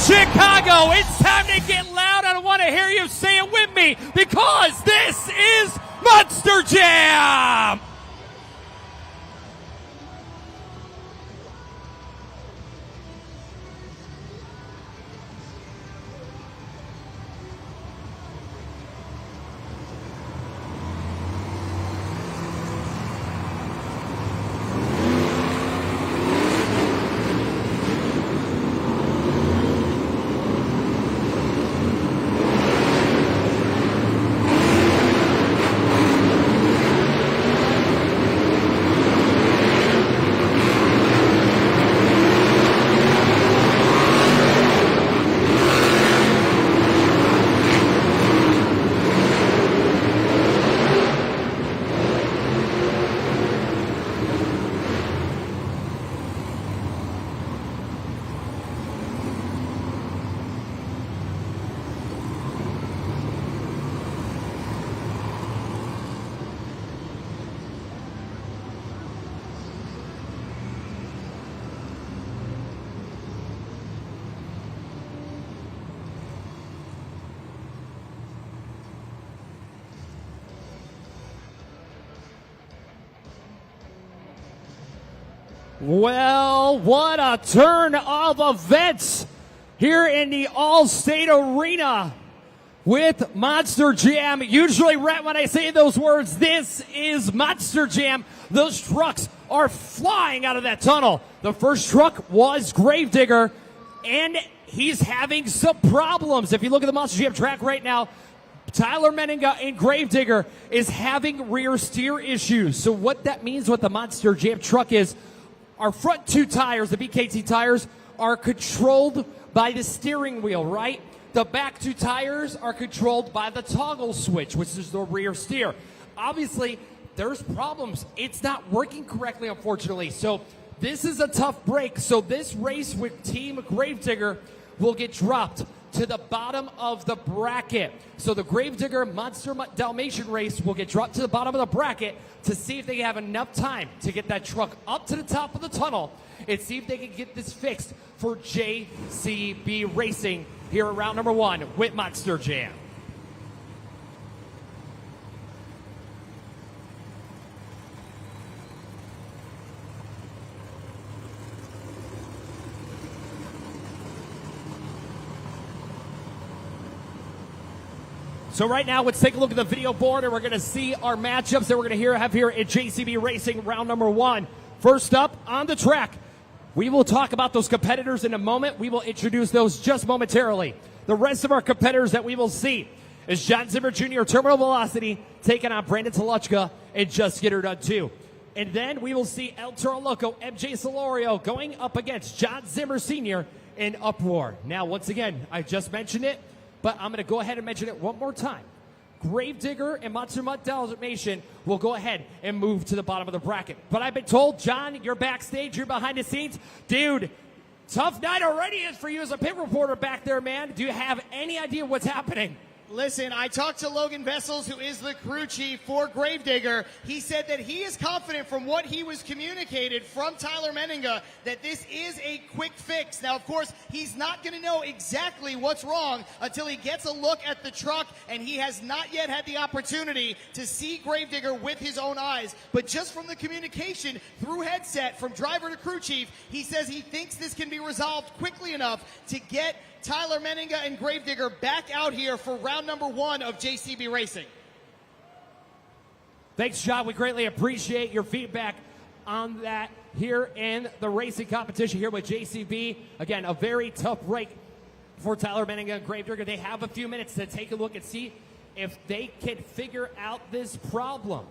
Chicago, it's time to get loud. I want to hear you say it with me because this is Monster Jam. Well, what a turn of events here in the All-State Arena with Monster Jam. Usually, right when I say those words, this is Monster Jam. Those trucks are flying out of that tunnel. The first truck was Gravedigger, and he's having some problems. If you look at the Monster Jam track right now, Tyler Menninga and Gravedigger is having rear steer issues. So what that means with the Monster Jam truck is our front two tires, the BKT tires, are controlled by the steering wheel, right? The back two tires are controlled by the toggle switch, which is the rear steer. Obviously, there's problems. It's not working correctly, unfortunately. So this is a tough break. So this race with Team Gravedigger will get dropped to the bottom of the bracket. So the Gravedigger Monster Dalmatian race will get dropped to the bottom of the bracket to see if they have enough time to get that truck up to the top of the tunnel and see if they can get this fixed for JCB Racing here at round number 1 with Monster Jam. So right now, let's take a look at the video board, and we're going to see our matchups that we're going to have here at JCB Racing round number 1. First up on the track, we will talk about those competitors in a moment. We will introduce those just momentarily. The rest of our competitors that we will see is John Zimmer Jr., Terminal Velocity, taking on Brandon Toluchka and Just Get Her Done 2. And then we will see El Toro Loco, MJ Solorio, going up against John Zimmer Sr. in Uproar. Now, once again, I just mentioned it, but I'm going to go ahead and mention it one more time. Gravedigger and Monster Dalmatian will go ahead and move to the bottom of the bracket. But I've been told, John, you're backstage, you're behind the scenes. Dude, tough night already is for you as a pit reporter back there, man. Do you have any idea what's happening? Listen, I talked to Logan Vessels, who is the crew chief for Gravedigger. He said that he is confident from what he was communicated from Tyler Menninga that this is a quick fix. Now, of course, he's not going to know exactly what's wrong until he gets a look at the truck, and he has not yet had the opportunity to see Gravedigger with his own eyes. But just from the communication through headset from driver to crew chief, he says he thinks this can be resolved quickly enough to get Tyler Menninga and Gravedigger back out here for round number 1 of JCB Racing. Thanks, John. We greatly appreciate your feedback on that here in the racing competition here with JCB. Again, a very tough break for Tyler Menninga and Gravedigger. They have a few minutes to take a look and see if they can figure out this problem.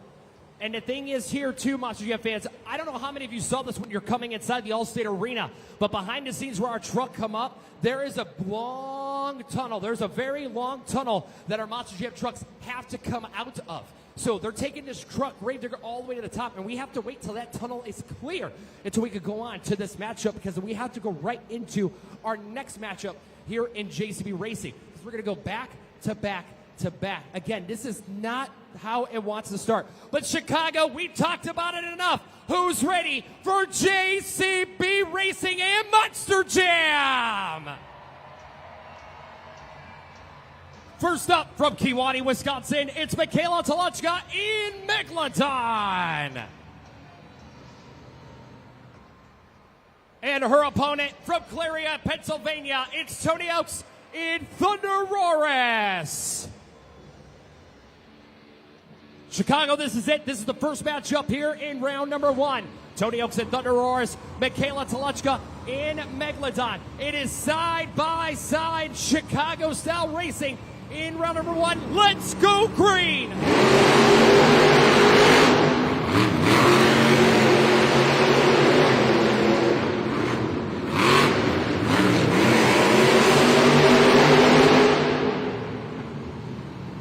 And the thing is here, too, Monster Jam fans, I don't know how many of you saw this when you're coming inside the All-State Arena, but behind the scenes where our truck come up, there is a long tunnel. There's a very long tunnel that our Monster Jam trucks have to come out of. So they're taking this truck, Gravedigger, all the way to the top, and we have to wait till that tunnel is clear until we could go on to this matchup because we have to go right into our next matchup here in JCB Racing. Because we're going to go back to back to back. Again, this is not how it wants to start. But Chicago, we've talked about it enough. Who's ready for JCB Racing and Monster Jam? First up from Kewaunee, Wisconsin, it's Michaela Tolochka in Megalodon. And her opponent from Clarion, Pennsylvania, it's Tony Oaks in Thunderous. Chicago, this is it. This is the first matchup here in round number 1. Tony Oaks in Thunderous, Michaela Tolochka in Megalodon. It is side-by-side Chicago-style racing in round number 1. Let's go green!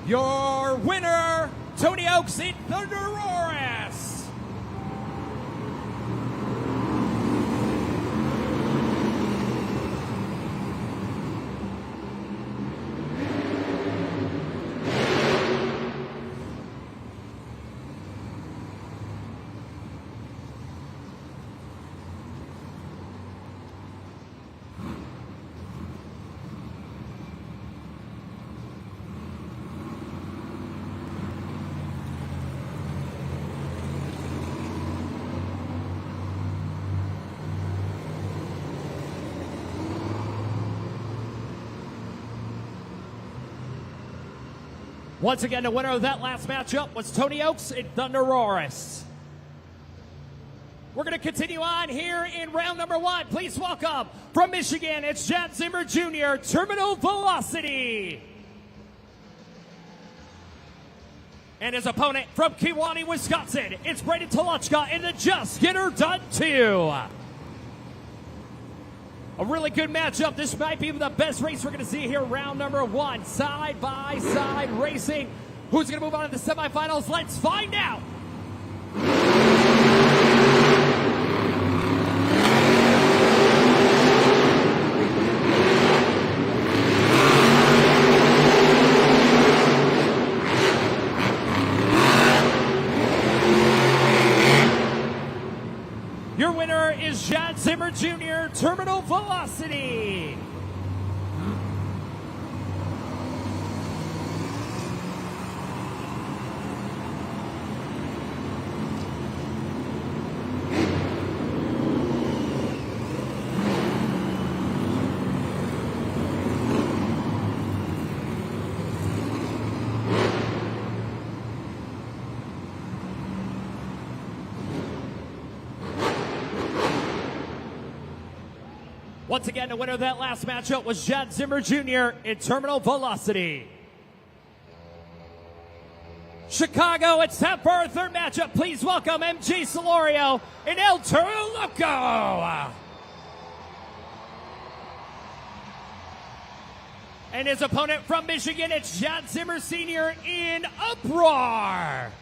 Your winner, Tony Oaks in Thunderous. Once again, the winner of that last matchup was Tony Oaks in Thunderous. We're going to continue on here in round number 1. Please welcome from Michigan, it's Chad Zimmer Jr., Terminal Velocity. And his opponent from Kewaunee, Wisconsin, it's Brandon Tolochka in the Just Get Her Done 2. A really good matchup. This might be the best race we're going to see here, round number 1. Side-by-side racing. Who's going to move on to the semifinals? Let's find out. Your winner is Chad Zimmer Jr., Terminal Velocity. Once again, the winner of that last matchup was Chad Zimmer Jr. in Terminal Velocity. Chicago, it's time for our third matchup. Please welcome MJ Solorio and El Toro Loco. And his opponent from Michigan, it's Chad Zimmer Sr. in Uproar.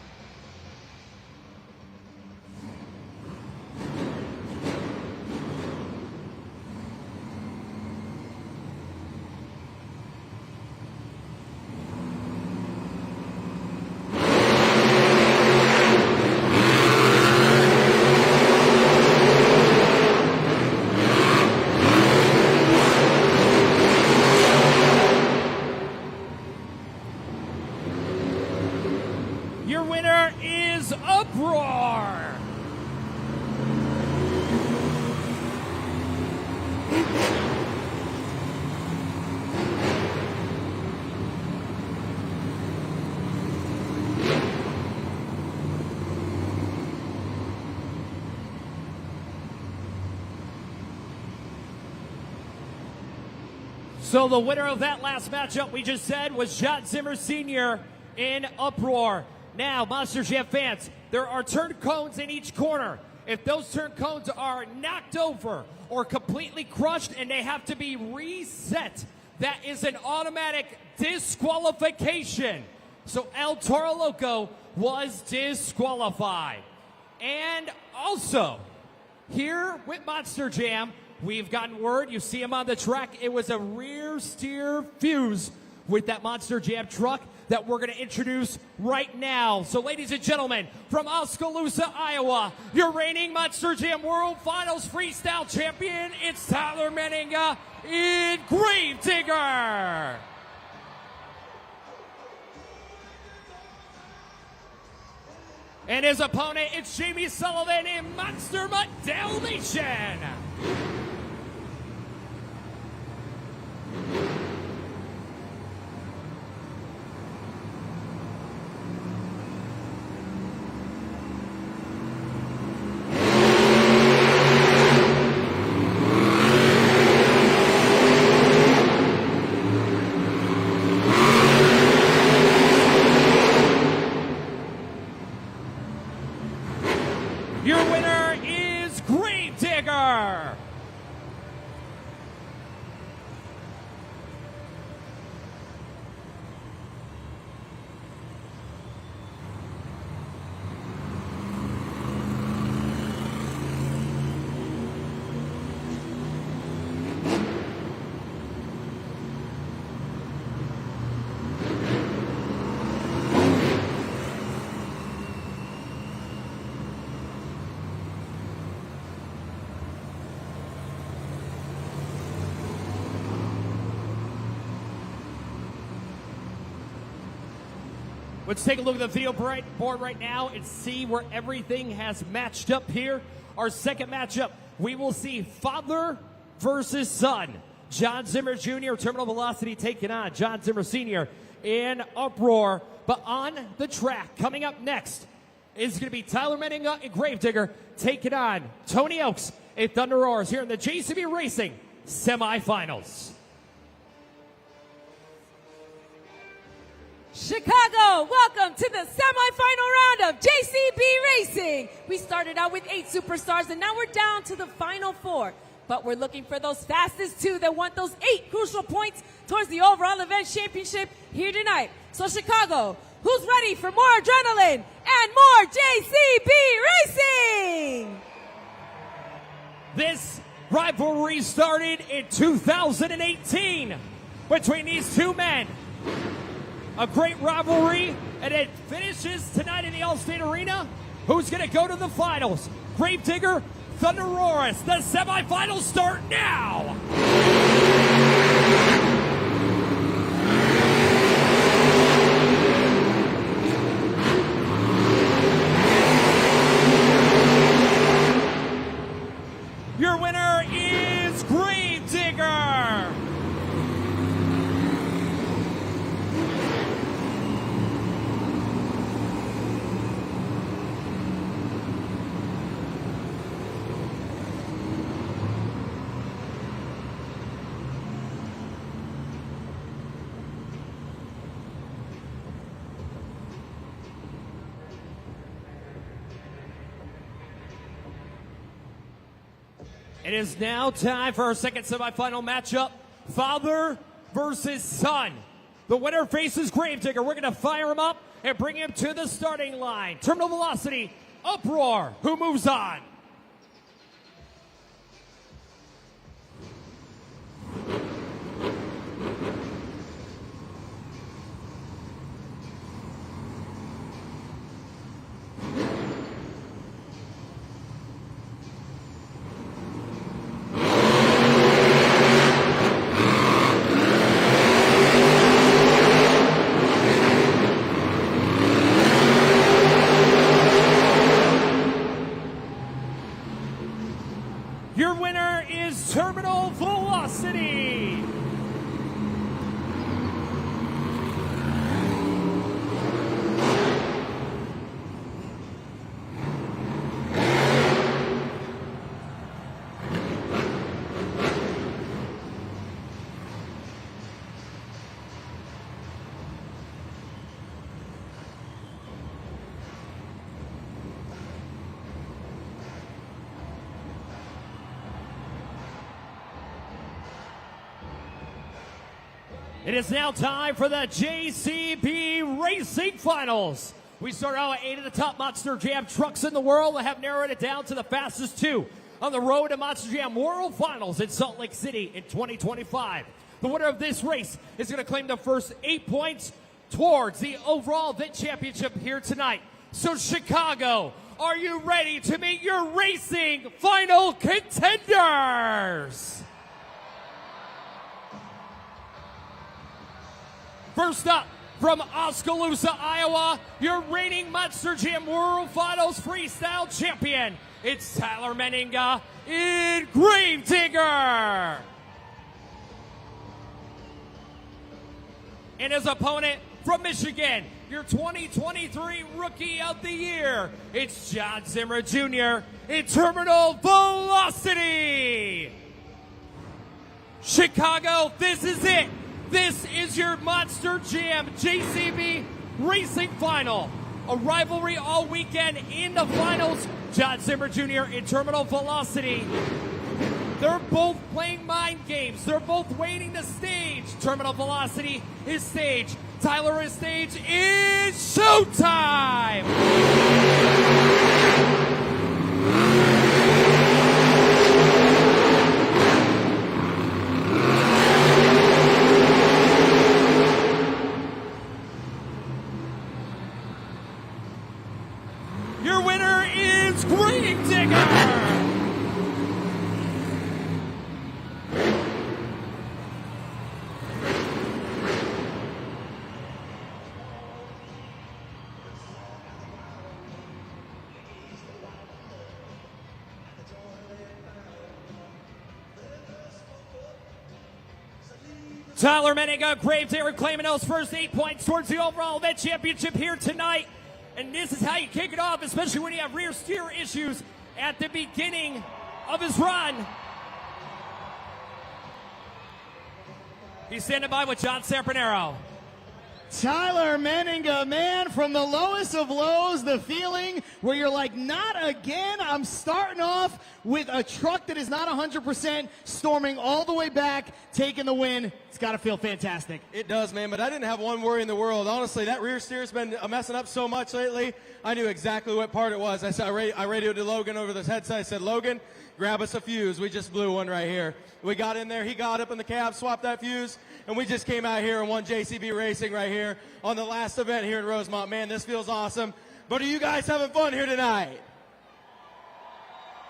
Your winner is Uproar. So the winner of that last matchup we just said was Chad Zimmer Sr. in Uproar. Now, Monster Jam fans, there are turn cones in each corner. If those turn cones are knocked over or completely crushed and they have to be reset, that is an automatic disqualification. So El Toro Loco was disqualified. And also, here with Monster Jam, we've gotten word, you see him on the track, it was a rear steer fuse with that Monster Jam truck that we're going to introduce right now. So ladies and gentlemen, from Oskaloosa, Iowa, your reigning Monster Jam World Finals Freestyle Champion, it's Tyler. Tyler Menninga in Gravedigger. And his opponent, it's Jamie Sullivan in Monster Mutt Dalmatian. Your winner is Gravedigger. Let's take a look at the video board right now and see where everything has matched up here. Our second matchup, we will see father versus son. John Zimmer Jr., Terminal Velocity, taking on John Zimmer Sr. in Uproar. But on the track, coming up next, is going to be Tyler Menninga and Gravedigger taking on Tony Oaks and Thunderous here in the JCB Racing semifinals. Chicago, welcome to the semifinal round of JCB Racing. We started out with 8 superstars and now we're down to the final 4. But we're looking for those fastest 2 that want those 8 crucial points towards the overall event championship here tonight. So Chicago, who's ready for more adrenaline and more JCB Racing? This rivalry started in 2018 between these two men. A great rivalry, and it finishes tonight in the Allstate Arena. Who's going to go to the finals? Gravedigger, Thunderous. The semifinals start now. Your winner is Gravedigger. It is now time for our second semifinal matchup, father versus son. The winner faces Gravedigger. We're going to fire him up and bring him to the starting line. Terminal Velocity, Uproar, who moves on. Your winner is Terminal Velocity. It is now time for the JCB Racing Finals. We start out with 8 of the top Monster Jam trucks in the world. I have narrowed it down to the fastest 2 on the road to Monster Jam World Finals in Salt Lake City in 2025. The winner of this race is going to claim the first 8 points towards the overall event championship here tonight. So Chicago, are you ready to meet your racing final contenders? First up, from Oskaloosa, Iowa, your reigning Monster Jam World Finals Freestyle Champion. It's Tyler Menninga in Gravedigger. And his opponent from Michigan, your 2023 Rookie of the Year, it's John Zimmer Jr. in Terminal Velocity. Chicago, this is it. This is your Monster Jam JCB Racing Final. A rivalry all weekend in the finals. John Zimmer Jr. in Terminal Velocity. They're both playing mind games. They're both waiting to stage. Terminal Velocity is stage. Tyler is stage. It's showtime! Your winner is Gravedigger! Tyler Menninga, Gravedigger claiming those first 8 points towards the overall event championship here tonight. And this is how you kick it off, especially when you have rear steer issues at the beginning of his run. He's standing by with John Sampanero. Tyler Menninga, man, from the lowest of lows, the feeling where you're like, not again. I'm starting off with a truck that is not 100%, storming all the way back, taking the win. It's got to feel fantastic. It does, man, but I didn't have one worry in the world. Honestly, that rear steer's been messing up so much lately. I knew exactly what part it was. I radioed to Logan over this headset. I said, Logan, grab us a fuse. We just blew one right here. We got in there. He got up in the cab, swapped that fuse, and we just came out here and won JCB Racing right here on the last event here in Rosemont. Man, this feels awesome. But are you guys having fun here tonight?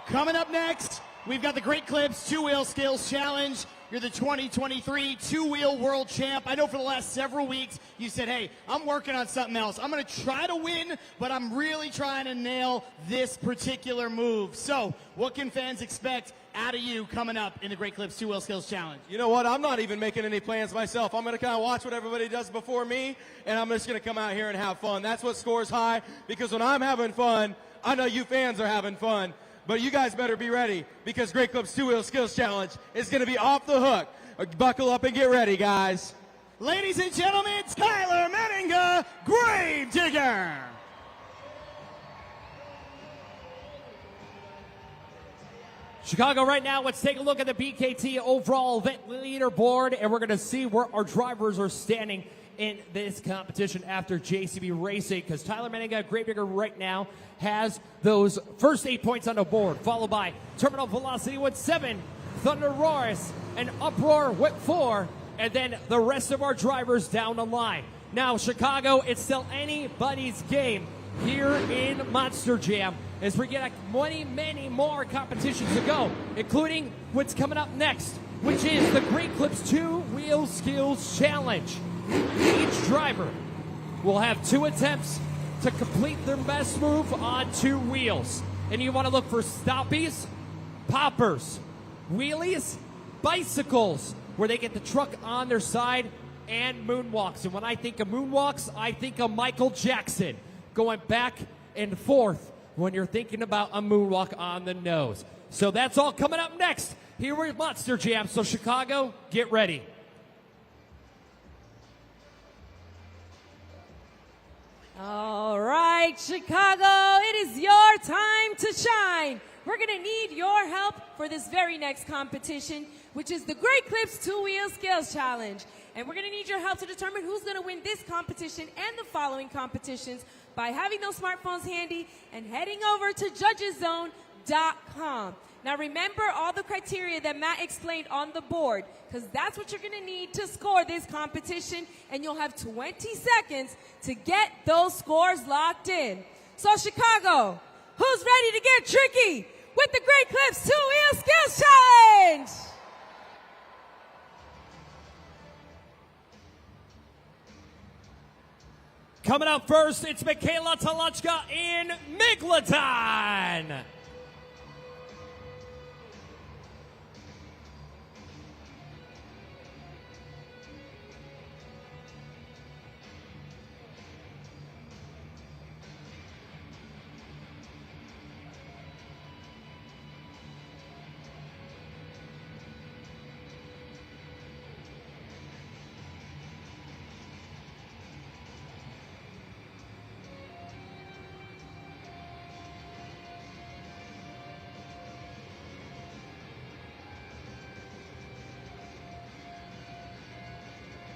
Coming up next, we've got the Great Clips Two-Wheel Skills Challenge. You're the 2023 two-wheel world champ. I know for the last several weeks you said, hey, I'm working on something else. I'm going to try to win, but I'm really trying to nail this particular move. So what can fans expect out of you coming up in the Great Clips Two-Wheel Skills Challenge? You know what? I'm not even making any plans myself. I'm going to kind of watch what everybody does before me, and I'm just going to come out here and have fun. That's what scores high, because when I'm having fun, I know you fans are having fun. But you guys better be ready, because Great Clips Two-Wheel Skills Challenge is going to be off the hook. Buckle up and get ready, guys. Ladies and gentlemen, Tyler Menninga, Gravedigger. Chicago right now, let's take a look at the BKT overall event leaderboard, and we're going to see where our drivers are standing in this competition after JCB Racing, because Tyler Menninga, Gravedigger right now has those first 8 points on the board, followed by Terminal Velocity with 7, Thunderous and Uproar with 4, and then the rest of our drivers down the line. Now, Chicago, it's still anybody's game here in Monster Jam as we get many more competitions to go, including what's coming up next, which is the Great Clips Two-Wheel Skills Challenge. Each driver will have 2 attempts to complete their best move on 2 wheels. And you want to look for stoppies, poppers, wheelies, bicycles, where they get the truck on their side, and moonwalks. And when I think of moonwalks, I think of Michael Jackson going back and forth when you're thinking about a moonwalk on the nose. So that's all coming up next here with Monster Jam. So Chicago, get ready. All right, Chicago, it is your time to shine. We're going to need your help for this very next competition, which is the Great Clips Two-Wheel Skills Challenge. And we're going to need your help to determine who's going to win this competition and the following competitions by having those smartphones handy and heading over to judgeszone.com. Now remember all the criteria that Matt explained on the board, because that's what you're going to need to score this competition, and you'll have 20 seconds to get those scores locked in. So Chicago, who's ready to get tricky with the Great Clips Two-Wheel Skills Challenge? Coming up first, it's Megalodon in Megalodon.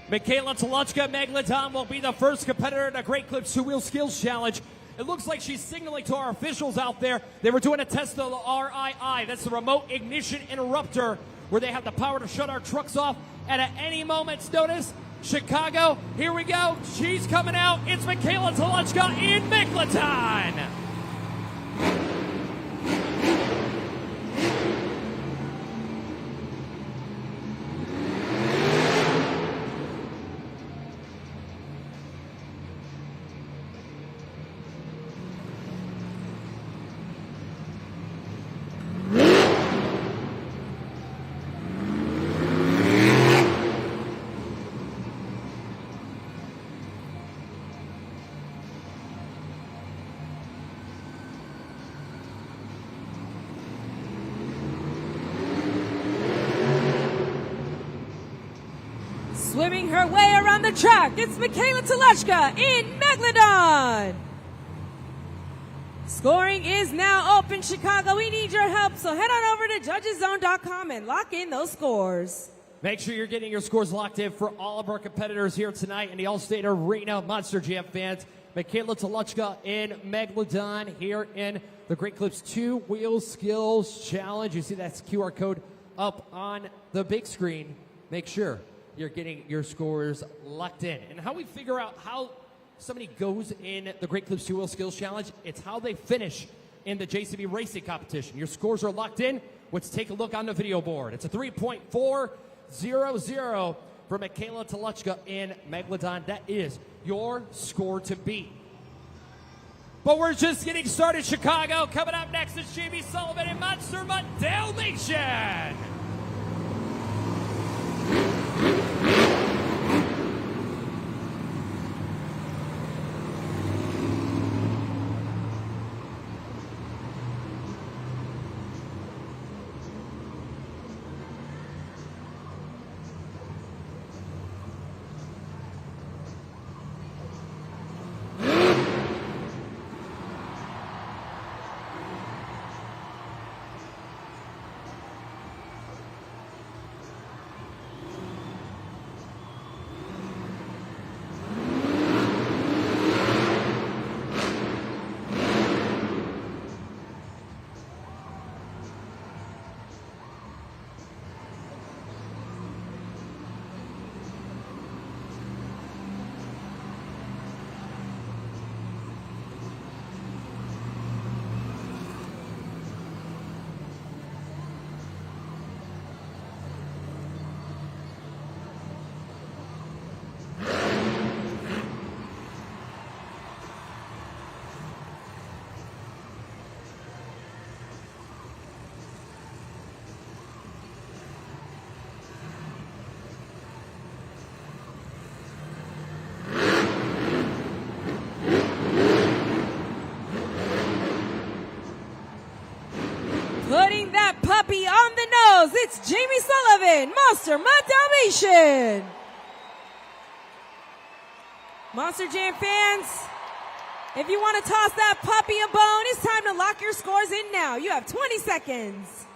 Megalodon Megalodon will be the first competitor in the Great Clips Two-Wheel Skills Challenge. It looks like she's signaling to our officials out there. They were doing a test of the RII. That's the Remote Ignition Interrupter, where they have the power to shut our trucks off at any moment's notice. Chicago, here we go. She's coming out. It's Megalodon in Megalodon. Swimming her way around the track, it's Megalodon in Megalodon. Scoring is now open, Chicago. We need your help, so head on over to judgeszone.com and lock in those scores. Make sure you're getting your scores locked in for all of our competitors here tonight in the All-State Arena. Monster Jam fans, Megalodon in Megalodon here in the Great Clips Two-Wheel Skills Challenge. You see that QR code up on the big screen. Make sure you're getting your scores locked in. And how we figure out how somebody goes in the Great Clips Two-Wheel Skills Challenge, it's how they finish in the JCB racing competition. Your scores are locked in. Let's take a look on the video board. It's a 3.400 for Megalodon in Megalodon. That is your score to beat. But we're just getting started, Chicago. Coming up next is Jamie Sullivan and Monster Mutt Dalmatian. Putting that puppy on the nose, it's Jamie Sullivan, Monster Mutt Dalmatian. Monster Jam fans, if you want to toss that puppy a bone, it's time to lock your scores in now. You have 20 seconds.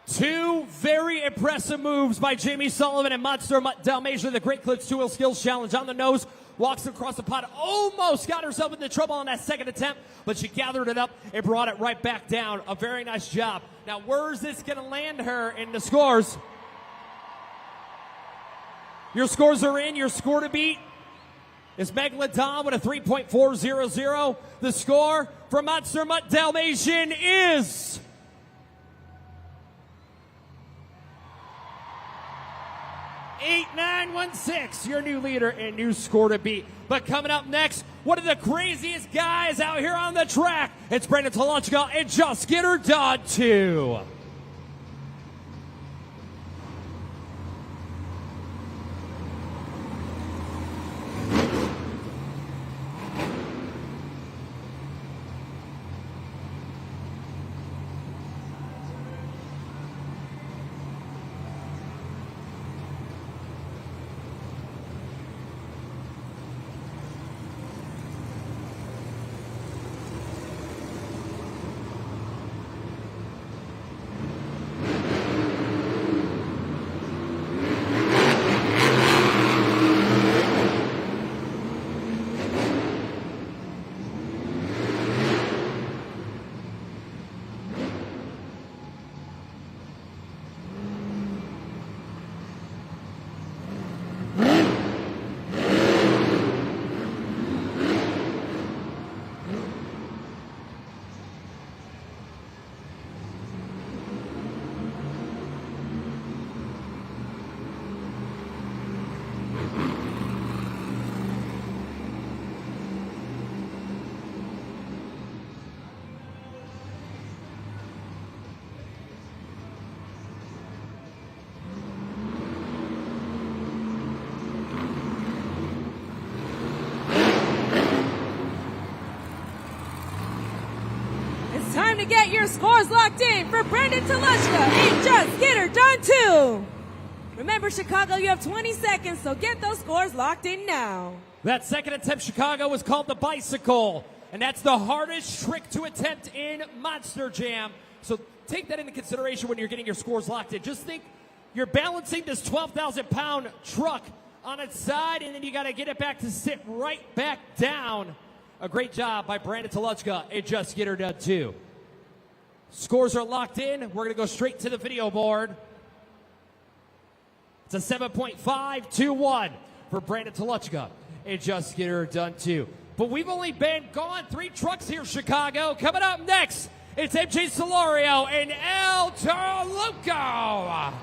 Two very impressive moves by Jamie Sullivan and Monster Mutt Dalmatian. The Great Clips Two-Wheel Skills Challenge on the nose. Walks across the pot. Almost got herself into trouble on that second attempt, but she gathered it up and brought it right back down. A very nice job. Now, where's this going to land her in the scores? Your scores are in. Your score to beat is Megalodon with a 3.400. The score for Monster Mutt Dalmatian is... 8916, your new leader and new score to beat. But coming up next, one of the craziest guys out here on the track. It's Brandon Tolochka and Just Get Her Done 2. Time to get your scores locked in for Brandon Tolochka and Just Get Her Done 2. Remember, Chicago, you have 20 seconds, so get those scores locked in now. That second attempt, Chicago, was called the bicycle, and that's the hardest trick to attempt in Monster Jam. So take that into consideration when you're getting your scores locked in. Just think you're balancing this 12,000-pound truck on its side, and then you got to get it back to sit right back down. A great job by Brandon Tolochka and Just Get Her Done 2. Scores are locked in. We're going to go straight to the video board. It's a 7.521 for Brandon Tolochka and Just Get Her Done 2. But we've only been gone 3 trucks here, Chicago. Coming up next, it's MJ Solorio and El Toro Loco.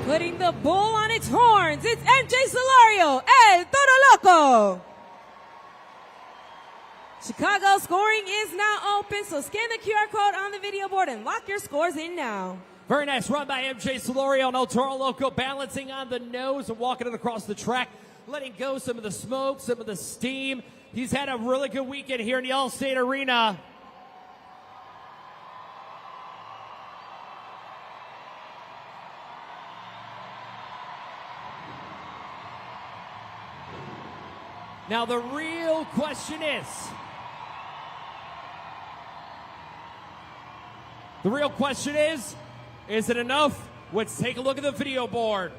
Putting the bull on its horns, it's MJ Solorio, El Toro Loco. Chicago scoring is now open, so scan the QR code on the video board and lock your scores in now. Very nice run by MJ Solorio and El Toro Loco, balancing on the nose and walking it across the track, letting go some of the smoke, some of the steam. He's had a really good weekend here in the All-State Arena. Now the real question is it enough? Let's take a look at the video board.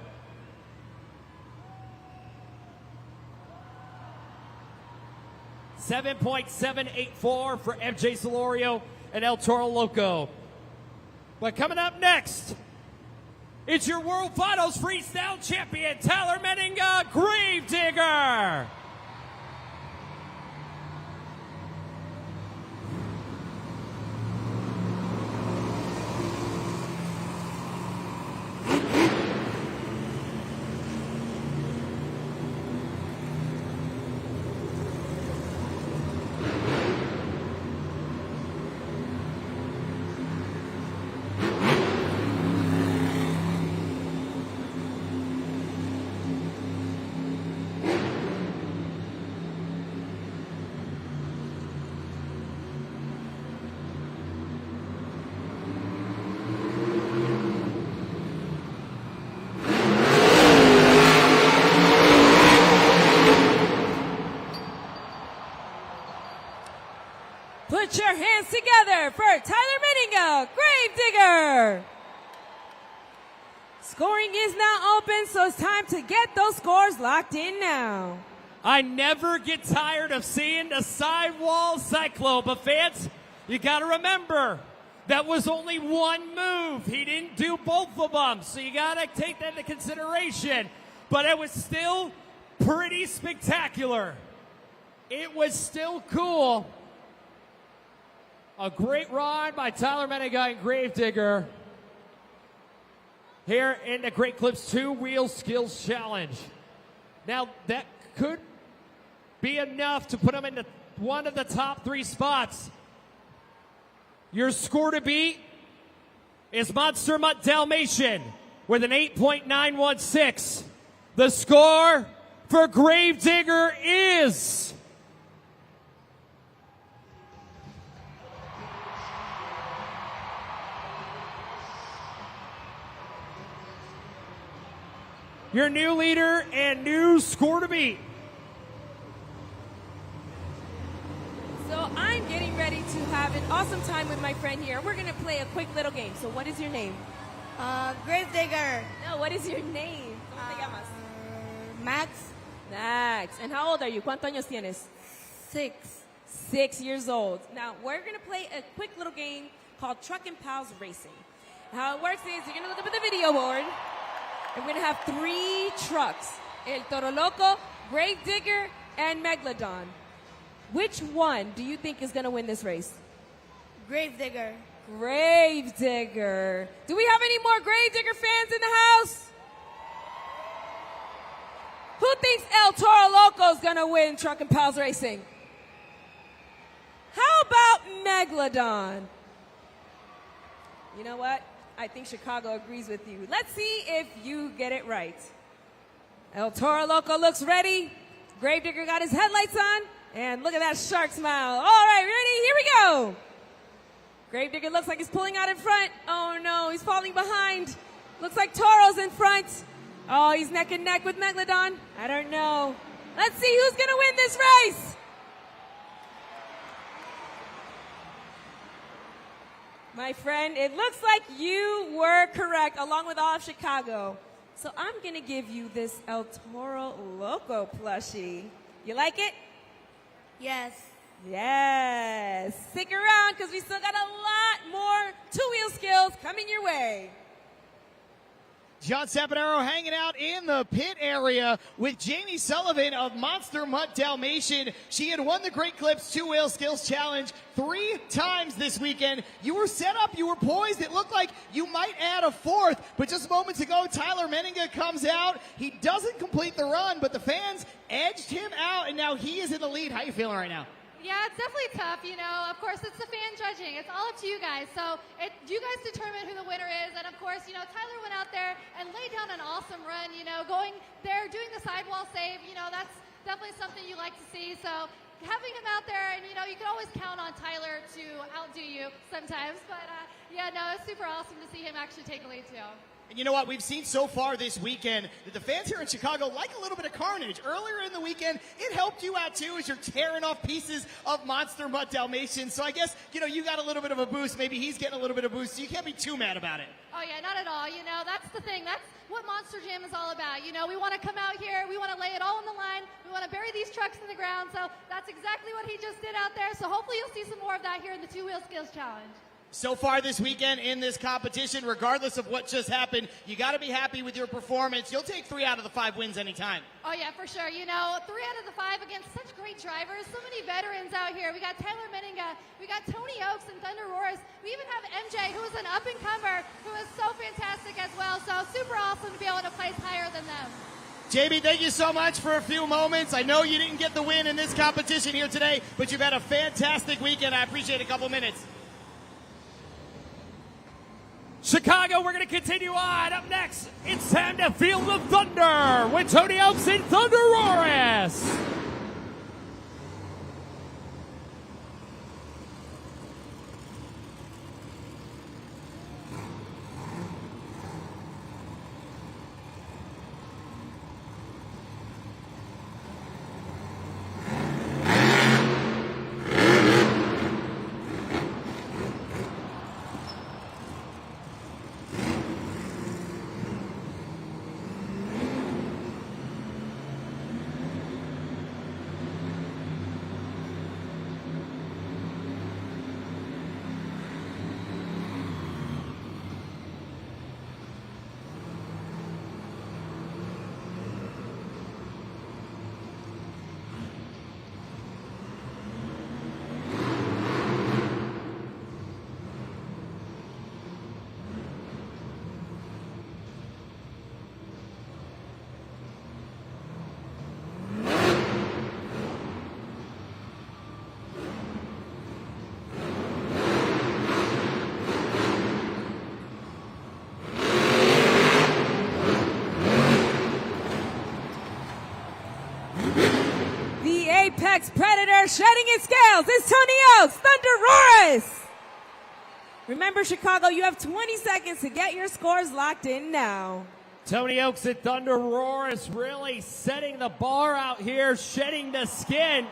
.784 for MJ Solorio and El Toro Loco. But coming up next, it's your World Finals Freestyle champion, Tyler Menninga, Gravedigger. Put your hands together for Tyler Menninga, Gravedigger. Scoring is now open, so it's time to get those scores locked in now. I never get tired of seeing the sidewall cyclo, but fans, you gotta remember, that was only one move. He didn't do both of them, so you gotta take that into consideration. But it was still pretty spectacular. It was still cool. A great ride by Tyler Menninga and Gravedigger here in the Great Clips 2 Wheel Skills Challenge. Now, that could be enough to put him into one of the top 3 spots. Your score to beat is Monster Mutt Dalmatian with an 8.916. The score for Gravedigger is... your new leader and new score to beat. So I'm getting ready to have an awesome time with my friend here. We're going to play a quick little game. So what is your name? Gravedigger. No, what is your name? ¿Cómo te llamas? Max. Max. And how old are you? ¿Cuántos años tienes? 6. 6 years old. Now, we're going to play a quick little game called Truckin' Pals Racing. How it works is you're going to look up at the video board. And we're going to have 3 trucks. El Toro Loco, Gravedigger, and Megalodon. Which one do you think is going to win this race? Gravedigger. Gravedigger. Do we have any more Gravedigger fans in the house? Who thinks El Toro Loco is going to win Truckin' Pals Racing? How about Megalodon? You know what? I think Chicago agrees with you. Let's see if you get it right. El Toro Loco looks ready. Gravedigger got his headlights on. And look at that shark smile. All right, ready? Here we go. Gravedigger looks like he's pulling out in front. Oh, no, he's falling behind. Looks like Toro's in front. Oh, he's neck and neck with Megalodon. I don't know. Let's see who's going to win this race. My friend, it looks like you were correct, along with all of Chicago. So I'm going to give you this El Toro Loco plushie. You like it? Yes. Yes. Stick around because we still got a lot more two-wheel skills coming your way. John Sapanero hanging out in the pit area with Jamie Sullivan of Monster Mutt Dalmatian. She had won the Great Clips 2-Wheel Skills Challenge 3 times this weekend. You were set up, you were poised. It looked like you might add a 4th, but just moments ago, Tyler Menninga comes out. He doesn't complete the run, but the fans edged him out, and now he is in the lead. How you feeling right now? Yeah, it's definitely tough, you know. Of course, it's the fan judging. It's all up to you guys. So you guys determine who the winner is. And, of course, you know, Tyler went out there and laid down an awesome run, you know, going there, doing the sidewall save. You know, that's definitely something you like to see. So having him out there, and you know, you can always count on Tyler to outdo you sometimes. But yeah, no, it's super awesome to see him actually take the lead too. And you know what? We've seen so far this weekend that the fans here in Chicago like a little bit of carnage. Earlier in the weekend, it helped you out too as you're tearing off pieces of Monster Mutt Dalmatian. So I guess, you know, you got a little bit of a boost. Maybe he's getting a little bit of a boost. So you can't be too mad about it. Oh yeah, not at all. You know, that's the thing. That's what Monster Jam is all about. You know, we want to come out here. We want to lay it all on the line. We want to bury these trucks in the ground. So that's exactly what he just did out there. So hopefully you'll see some more of that here in the Two Wheel Skills Challenge. So far this weekend in this competition, regardless of what just happened, you got to be happy with your performance. You'll take 3 out of the 5 wins anytime. Oh yeah, for sure. You know, 3 out of the 5 against such great drivers, so many veterans out here. We got Tyler Meninga, we got Tony Oaks and Thunderous. We even have MJ, who is an up-and-comer, who is so fantastic as well. So super awesome to be able to place higher than them. JB, thank you so much for a few moments. I know you didn't get the win in this competition here today, but you've had a fantastic weekend. I appreciate a couple minutes. Chicago, we're going to continue on. Up next, it's time to feel the thunder with Tony Oaks and Thunderous. Apex Predator shedding its scales. It's Tony Oaks, Thunderous. Remember, Chicago, you have 20 seconds to get your scores locked in now. Tony Oaks and Thunderous really setting the bar out here, shedding the skin.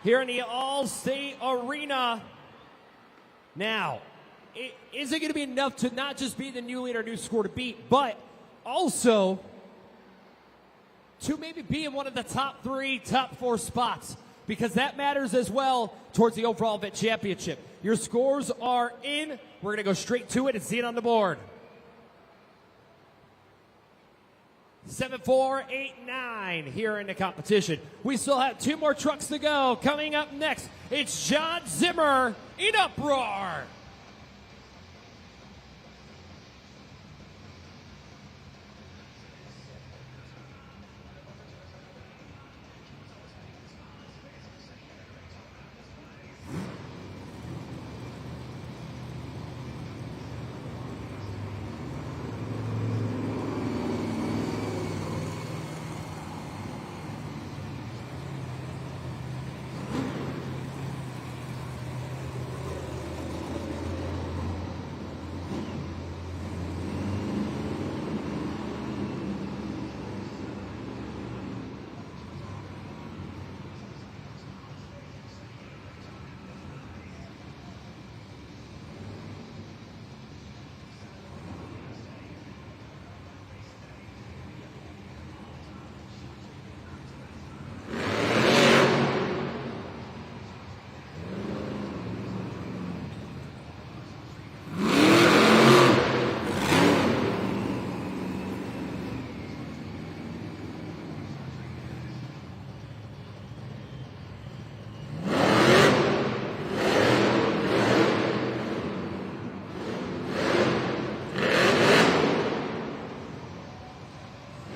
Here in the All-State Arena. Now, is it going to be enough to not just be the new leader, new score to beat, but also to maybe be in one of the top 3, top 4 spots? Because that matters as well towards the overall event championship. Your scores are in. We're going to go straight to it and see it on the board. 7, 4, 8, 9 here in the competition. We still have 2 more trucks to go. Coming up next, it's John Zimmer in Uproar.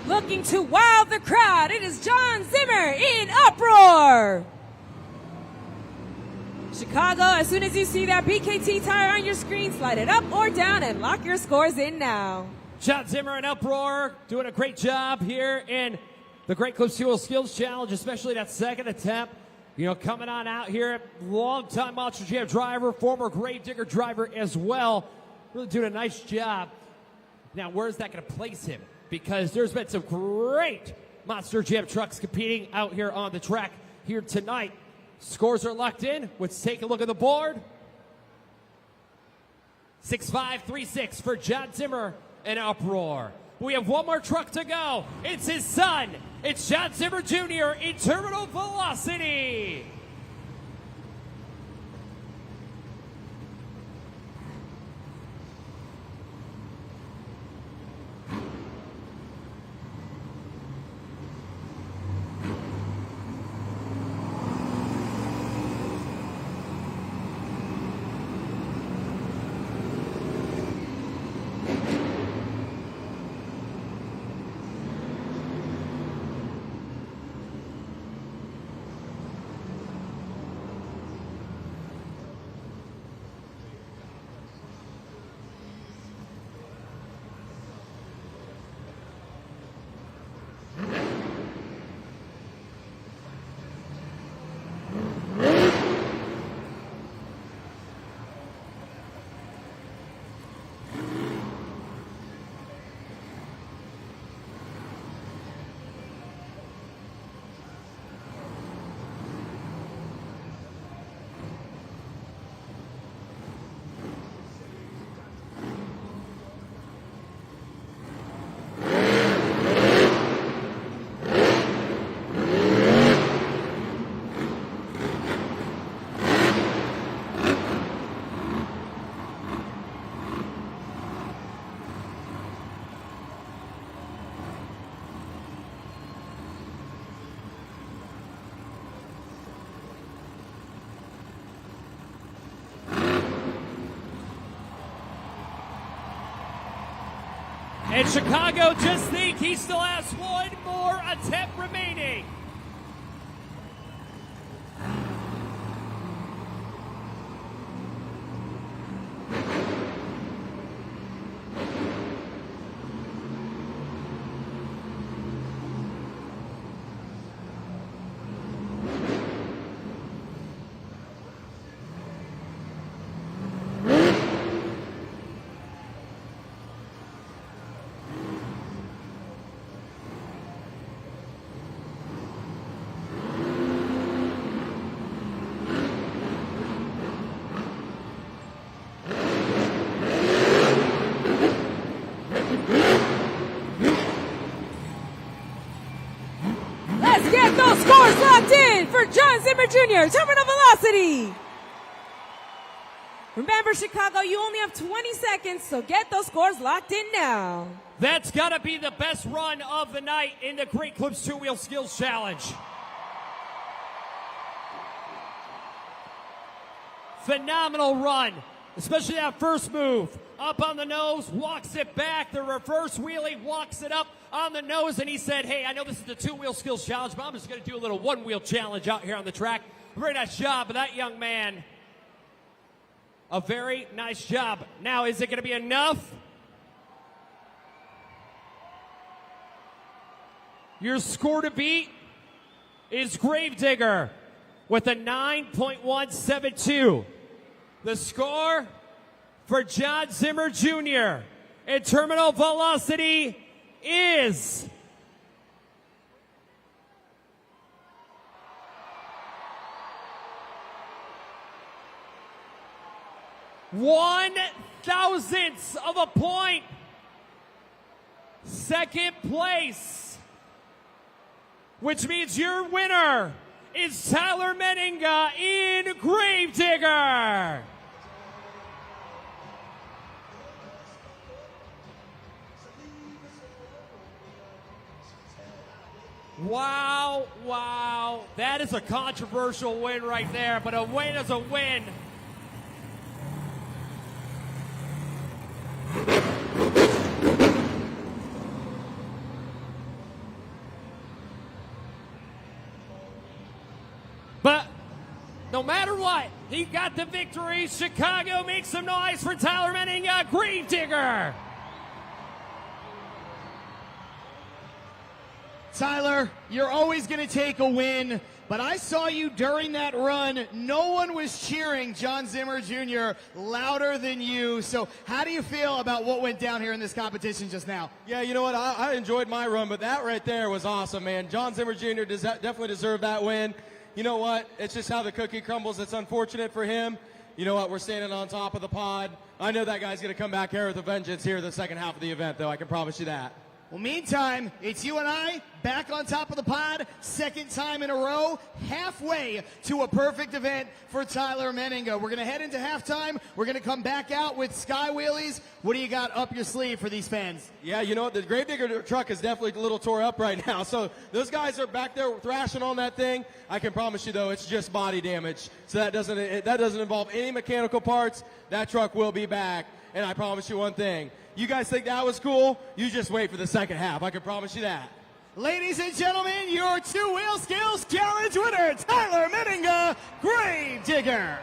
Looking to wow the crowd, it is John Zimmer in Uproar. Chicago, as soon as you see that BKT tire on your screen, slide it up or down and lock your scores in now. John Zimmer in Uproar doing a great job here in the Great Clips Dual Skills Challenge, especially that second attempt. You know, coming on out here, long-time Monster Jam driver, former Gravedigger driver as well. Really doing a nice job. Now, where's that going to place him? Because there's been some great Monster Jam trucks competing out here on the track here tonight. Scores are locked in. Let's take a look at the board. 6-5-3-6 for John Zimmer and Uproar. We have one more truck to go. It's his son. It's John Zimmer Jr. in Terminal Velocity. And Chicago, just think, he still has one more attempt remaining. Scores locked in for John Zimmer Jr., Terminal Velocity. Remember, Chicago, you only have 20 seconds, so get those scores locked in now. That's got to be the best run of the night in the Great Clips Two-Wheel Skills Challenge. Phenomenal run, especially that first move. Up on the nose, walks it back. The reverse wheelie, walks it up on the nose, and he said, hey, I know this is the two-wheel skills challenge, but I'm just going to do a little one-wheel challenge out here on the track. Very nice job of that young man. A very nice job. Now, is it going to be enough? Your score to beat is Gravedigger with a 9.172. The score for John Zimmer Jr. in Terminal Velocity is 1/1000th of a point. Second place, which means your winner is Tyler Meninga in Gravedigger. Wow, wow. That is a controversial win right there, but a win is a win. But no matter what, he got the victory. Chicago makes some noise for Tyler Meninga, Gravedigger. Tyler, you're always going to take a win, but I saw you during that run. No one was cheering John Zimmer Jr. louder than you. So how do you feel about what went down here in this competition just now? Yeah, you know what? I enjoyed my run, but that right there was awesome, man. John Zimmer Jr. Definitely deserved that win. You know what? It's just how the cookie crumbles. It's unfortunate for him. You know what? We're standing on top of the pod. I know that guy's going to come back here with a vengeance here the second half of the event, though. I can promise you that. Well, meantime, it's you and I back on top of the pod, second time in a row, halfway to a perfect event for Tyler Menninga. We're going to head into halftime. We're going to come back out with sky wheelies. What do you got up your sleeve for these fans? Yeah, you know what? The Gravedigger truck is definitely a little tore up right now. So those guys are back there thrashing on that thing. I can promise you, though, it's just body damage. So that doesn't involve any mechanical parts. That truck will be back. And I promise you one thing. You guys think that was cool? You just wait for the second half. I can promise you that. Ladies and gentlemen, your two-wheel skills challenge winner, Tyler Menninga, Gravedigger.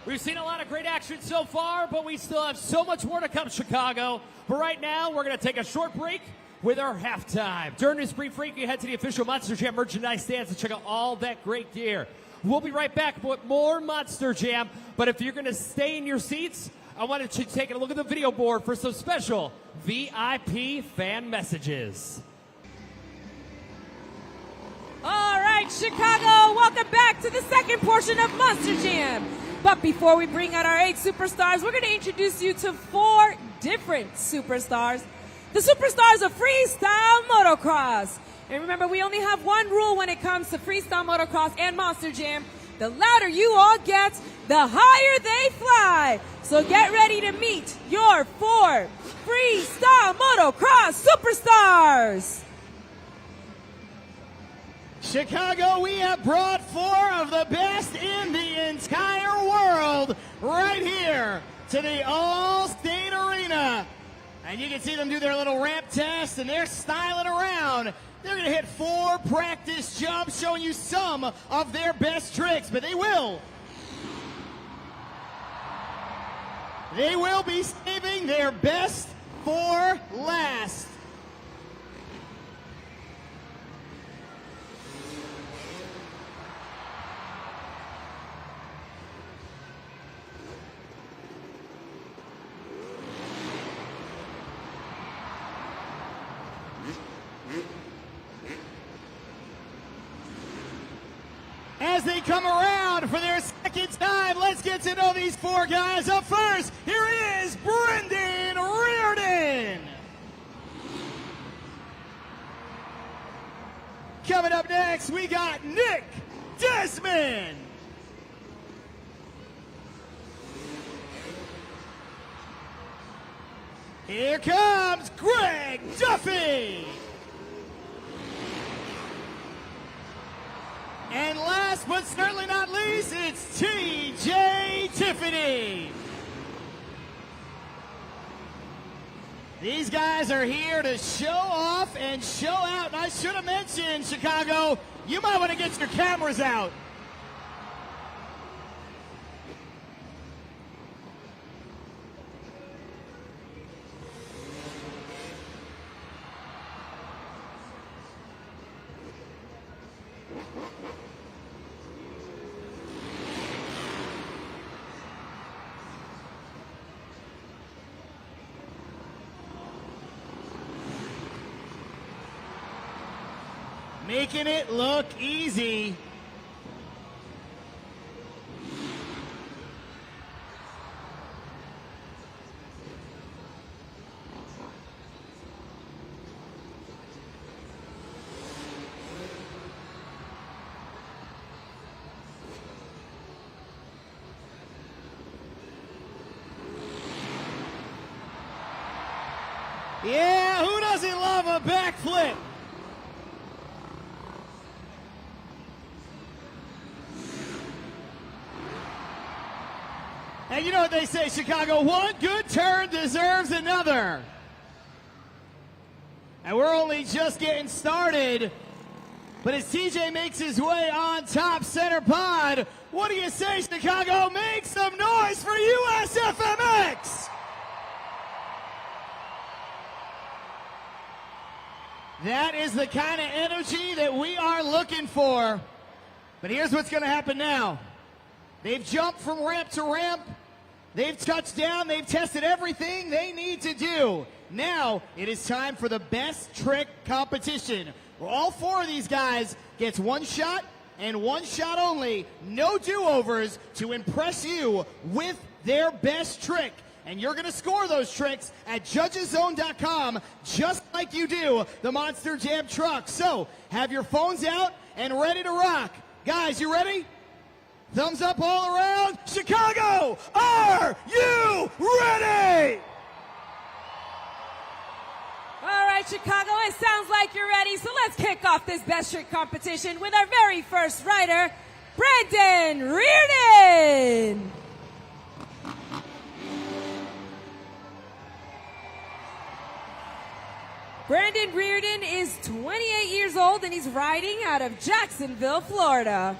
We've seen a lot of great action so far, but we still have so much more to come, Chicago. But right now, we're going to take a short break with our halftime. During this brief break, you head to the official Monster Jam merchandise stands to check out all that great gear. We'll be right back with more Monster Jam, but if you're going to stay in your seats, I wanted to take a look at the video board for some special VIP fan messages. All right, Chicago, welcome back to the second portion of Monster Jam. But before we bring out our 8 superstars, we're going to introduce you to 4 different superstars. The superstars of Freestyle Motocross. And remember, we only have one rule when it comes to Freestyle Motocross and Monster Jam. The louder you all get, the higher they fly. So get ready to meet your 4 Freestyle Motocross superstars. Chicago, we have brought 4 of the best in the entire world right here to the All-State Arena. And you can see them do their little ramp test, and they're styling around. They're going to hit 4 practice jumps, showing you some of their best tricks, but they will be saving their best for last. As they come around for their second time, let's get to know these 4 guys. Up first, here is Brendan Reardon. Coming up next, we got Nick Desmond. Here comes Greg Duffy. And last but certainly not least, it's TJ Tiffany. These guys are here to show off and show out. And I should have mentioned, Chicago, you might want to get your cameras out. Making it look easy. Yeah, who doesn't love a backflip? And you know what they say, Chicago, one good turn deserves another. And we're only just getting started. But as TJ makes his way on top center pod, what do you say, Chicago? Make some noise for USFMX! That is the kind of energy that we are looking for. But here's what's going to happen now. They've jumped from ramp to ramp. They've touched down. They've tested everything they need to do. Now it is time for the best trick competition, where all four of these guys gets one shot and one shot only, no do-overs, to impress you with their best trick. And you're going to score those tricks at judgeszone.com, just like you do the Monster Jam truck. So have your phones out and ready to rock. Guys, you ready? Thumbs up all around. Chicago, are you ready? All right, Chicago, it sounds like you're ready. So let's kick off this best trick competition with our very first rider, Brandon Reardon. Brandon Reardon is 28 years old and he's riding out of Jacksonville, Florida.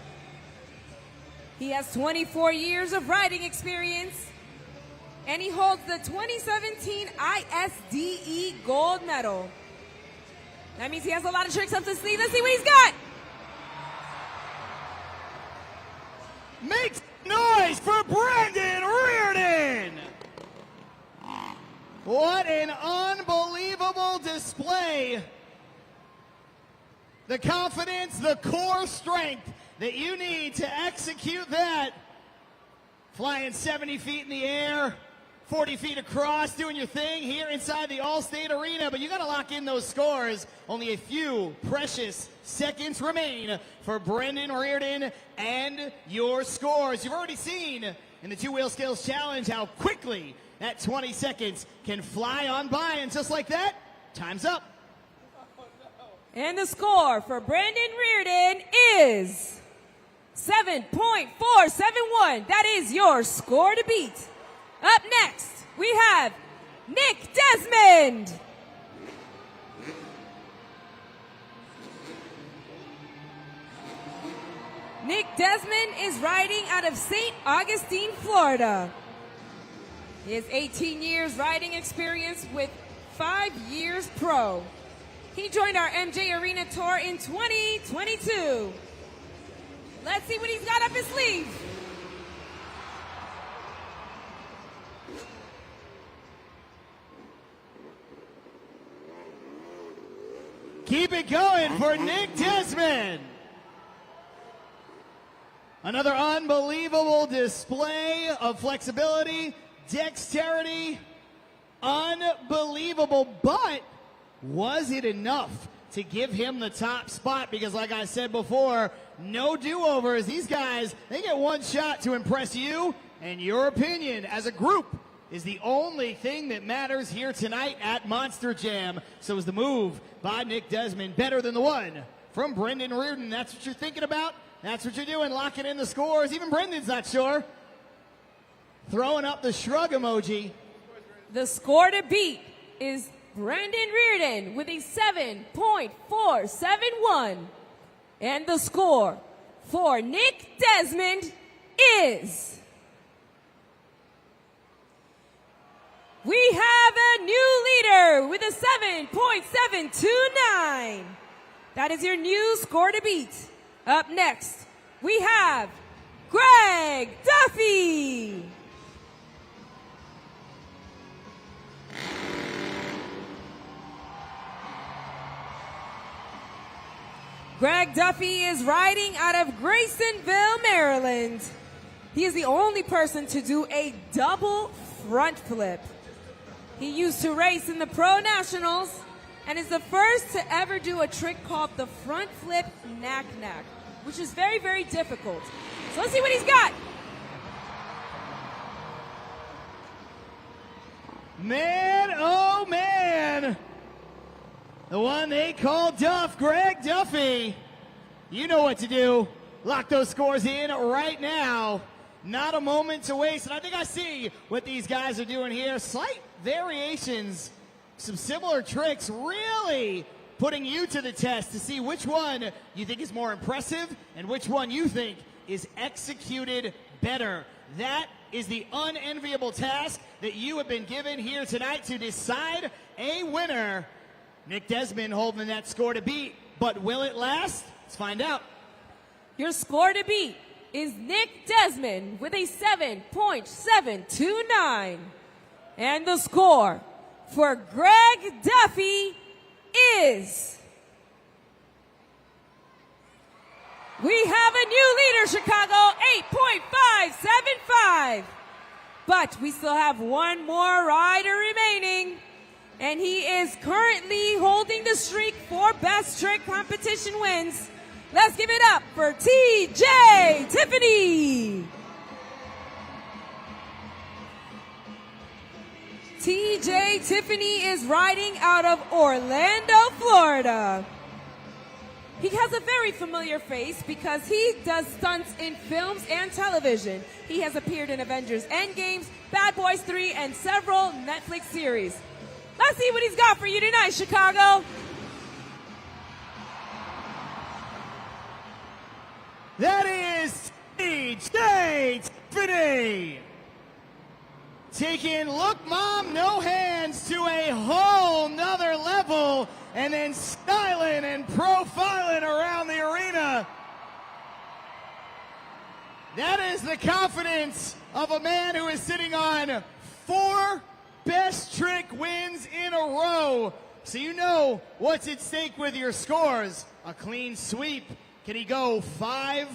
He has 24 years of riding experience and he holds the 2017 ISDE gold medal. That means he has a lot of tricks up his sleeve. Let's see what he's got. Make noise for Brandon Reardon! What an unbelievable display. The confidence, the core strength that you need to execute that. Flying 70 feet in the air, 40 feet across, doing your thing here inside the All-State Arena. But you got to lock in those scores. Only a few precious seconds remain for Brandon Reardon and your scores. You've already seen in the Two Wheel Skills Challenge how quickly that 20 seconds can fly on by, and just like that, time's up. And the score for Brandon Reardon is 7.471. That is your score to beat. Up next, we have Nick Desmond. Nick Desmond is riding out of St. Augustine, Florida. He has 18 years riding experience with 5 years pro. He joined our MJ Arena Tour in 2022. Let's see what he's got up his sleeve. Keep it going for Nick Desmond. Another unbelievable display of flexibility, dexterity, unbelievable. But was it enough to give him the top spot? Because like I said before, no do-overs. These guys, they get one shot to impress you, and your opinion as a group is the only thing that matters here tonight at Monster Jam. So is the move by Nick Desmond better than the one from Brandon Reardon? That's what you're thinking about? That's what you're doing, locking in the scores. Even Brendan's not sure. Throwing up the shrug emoji. The score to beat is Brandon Reardon with a 7.471. And the score for Nick Desmond is... We have a new leader with a 7.729. That is your new score to beat. Up next, we have Greg Duffy. Greg Duffy is riding out of Graysonville, Maryland. He is the only person to do a double front flip. He used to race in the Pro Nationals and is the first to ever do a trick called the front flip knack-knack, which is very, very difficult. So let's see what he's got. Man, oh man. The one they call Duff, Greg Duffy. You know what to do. Lock those scores in right now. Not a moment to waste. And I think I see what these guys are doing here. Slight variations, some similar tricks, really putting you to the test to see which one you think is more impressive and which one you think is executed better. That is the unenviable task that you have been given here tonight to decide a winner. Nick Desmond holding that score to beat, but will it last? Let's find out. Your score to beat is Nick Desmond with a 7.729. And the score for Greg Duffy is... We have a new leader, Chicago, 8.575. But we still have one more rider remaining. And he is currently holding the streak for best trick competition wins. Let's give it up for TJ Tiffany. TJ Tiffany is riding out of Orlando, Florida. He has a very familiar face because he does stunts in films and television. He has appeared in Avengers Endgames, Bad Boys 3, and several Netflix series. Let's see what he's got for you tonight, Chicago. That is TJ Tiffany. Taking Look Mom, No Hands to a whole nother level, and then styling and profiling around the arena. That is the confidence of a man who is sitting on 4 best trick wins in a row. So you know what's at stake with your scores. A clean sweep. Can he go 5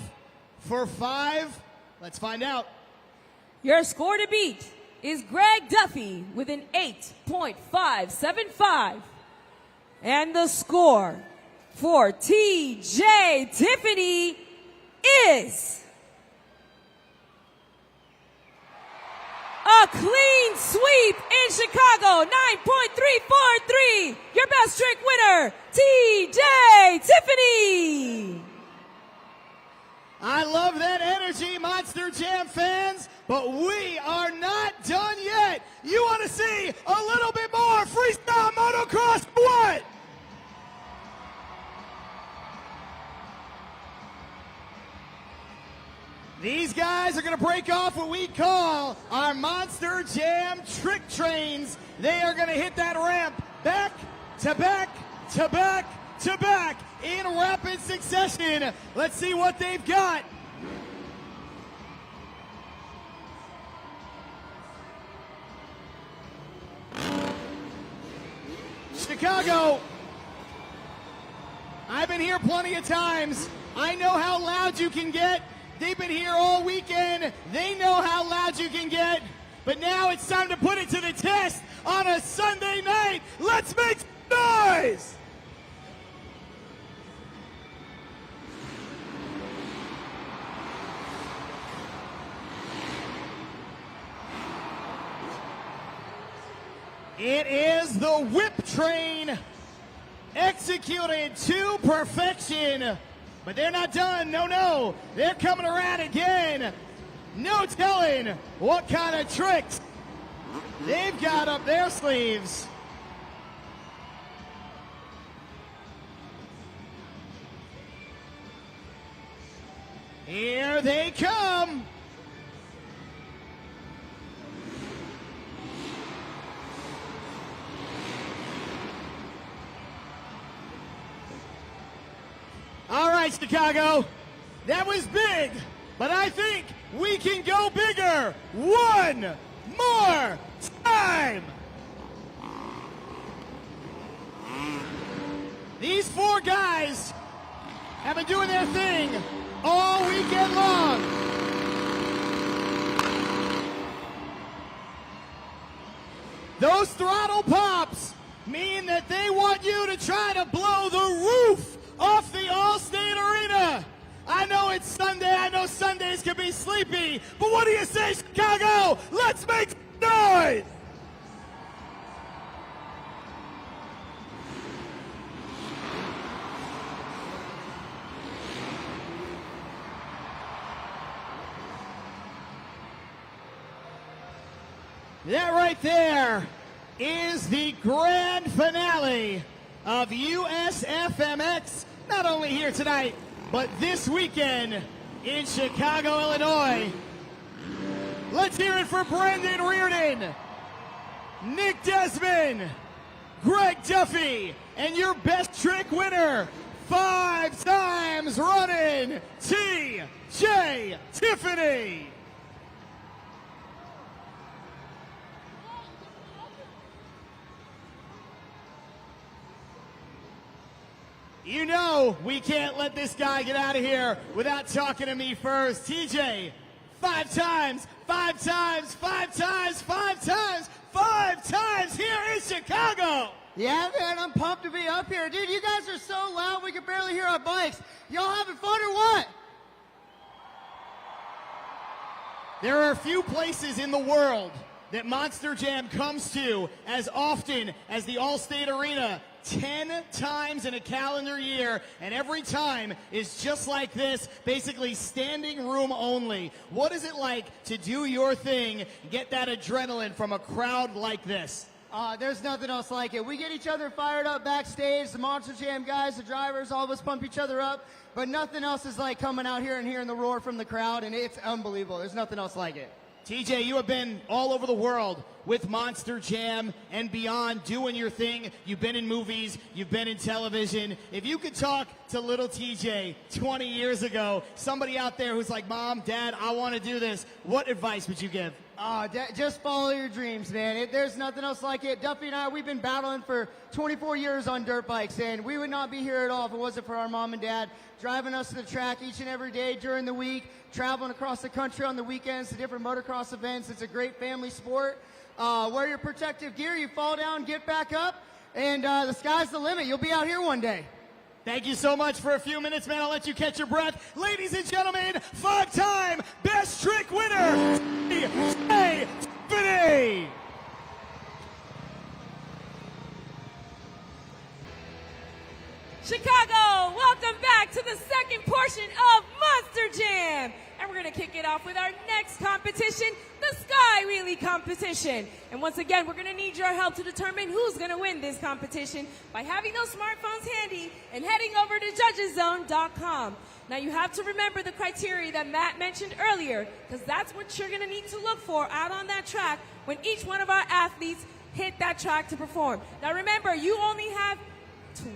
for 5? Let's find out. Your score to beat is Greg Duffy with an 8.575. And the score for TJ Tiffany is a clean sweep in Chicago, 9.343. Your best trick winner, TJ Tiffany. I love that energy, Monster Jam fans, but we are not done yet. You want to see a little bit more freestyle motocross? What? These guys are going to break off what we call our Monster Jam trick trains. They are going to hit that ramp back to back to back to back in rapid succession. Let's see what they've got. Chicago, I've been here plenty of times. I know how loud you can get. They've been here all weekend. They know how loud you can get. But now it's time to put it to the test on a Sunday night. Let's make some noise! It is the whip train executed to perfection. But they're not done. No. They're coming around again. No telling what kind of tricks they've got up their sleeves. Here they come. All right, Chicago, that was big, but I think we can go bigger one more time. These 4 guys have been doing their thing all weekend long. Those throttle pops mean that they want you to try to blow the roof off the All-State Arena. I know it's Sunday. I know Sundays can be sleepy. But what do you say, Chicago? Let's make some noise! That right there is the grand finale of USFMX, not only here tonight, but this weekend in Chicago, Illinois. Let's hear it for Brendan Reardon, Nick Desmond, Greg Duffy, and your best trick winner, 5 times running, TJ Tiffany. You know we can't let this guy get out of here without talking to me first. TJ, 5 times, 5 times, 5 times, 5 times, 5 times here in Chicago. Yeah, man, I'm pumped to be up here. Dude, you guys are so loud we can barely hear our bikes. Y'all having fun or what? There are a few places in the world that Monster Jam comes to as often as the Allstate Arena, 10 times in a calendar year, and every time is just like this, basically standing room only. What is it like to do your thing, get that adrenaline from a crowd like this? There's nothing else like it. We get each other fired up backstage. The Monster Jam guys, the drivers, all of us pump each other up. But nothing else is like coming out here and hearing the roar from the crowd, and it's unbelievable. There's nothing else like it. TJ, you have been all over the world with Monster Jam and beyond, doing your thing. You've been in movies, you've been in television. If you could talk to little TJ 20 years ago, somebody out there who's like, Mom, Dad, I want to do this, what advice would you give? Just follow your dreams, man. There's nothing else like it. Duffy and I, we've been battling for 24 years on dirt bikes, and we would not be here at all if it wasn't for our mom and dad driving us to the track each and every day during the week, traveling across the country on the weekends to different motocross events. It's a great family sport. Wear your protective gear. You fall down, get back up, and the sky's the limit. You'll be out here one day. Thank you so much for a few minutes, man. I'll let you catch your breath. Ladies and gentlemen, 5-time best trick winner, TJ Tiffany. Chicago, welcome back to the second portion of Monster Jam. And we're going to kick it off with our next competition, the Sky Wheelie competition. And once again, we're going to need your help to determine who's going to win this competition by having those smartphones handy and heading over to judgeszone.com. Now, you have to remember the criteria that Matt mentioned earlier, because that's what you're going to need to look for out on that track when each one of our athletes hit that track to perform. Now, remember, you only have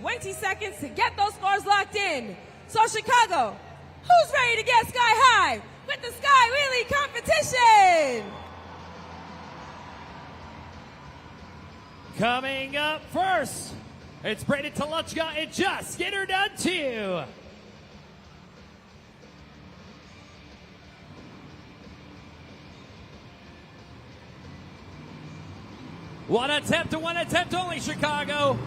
20 seconds to get those scores locked in. So, Chicago, who's ready to get sky high with the Sky Wheelie competition? Coming up first, it's Brandon Toluchka and Just Get Her Done 2. One attempt only, Chicago.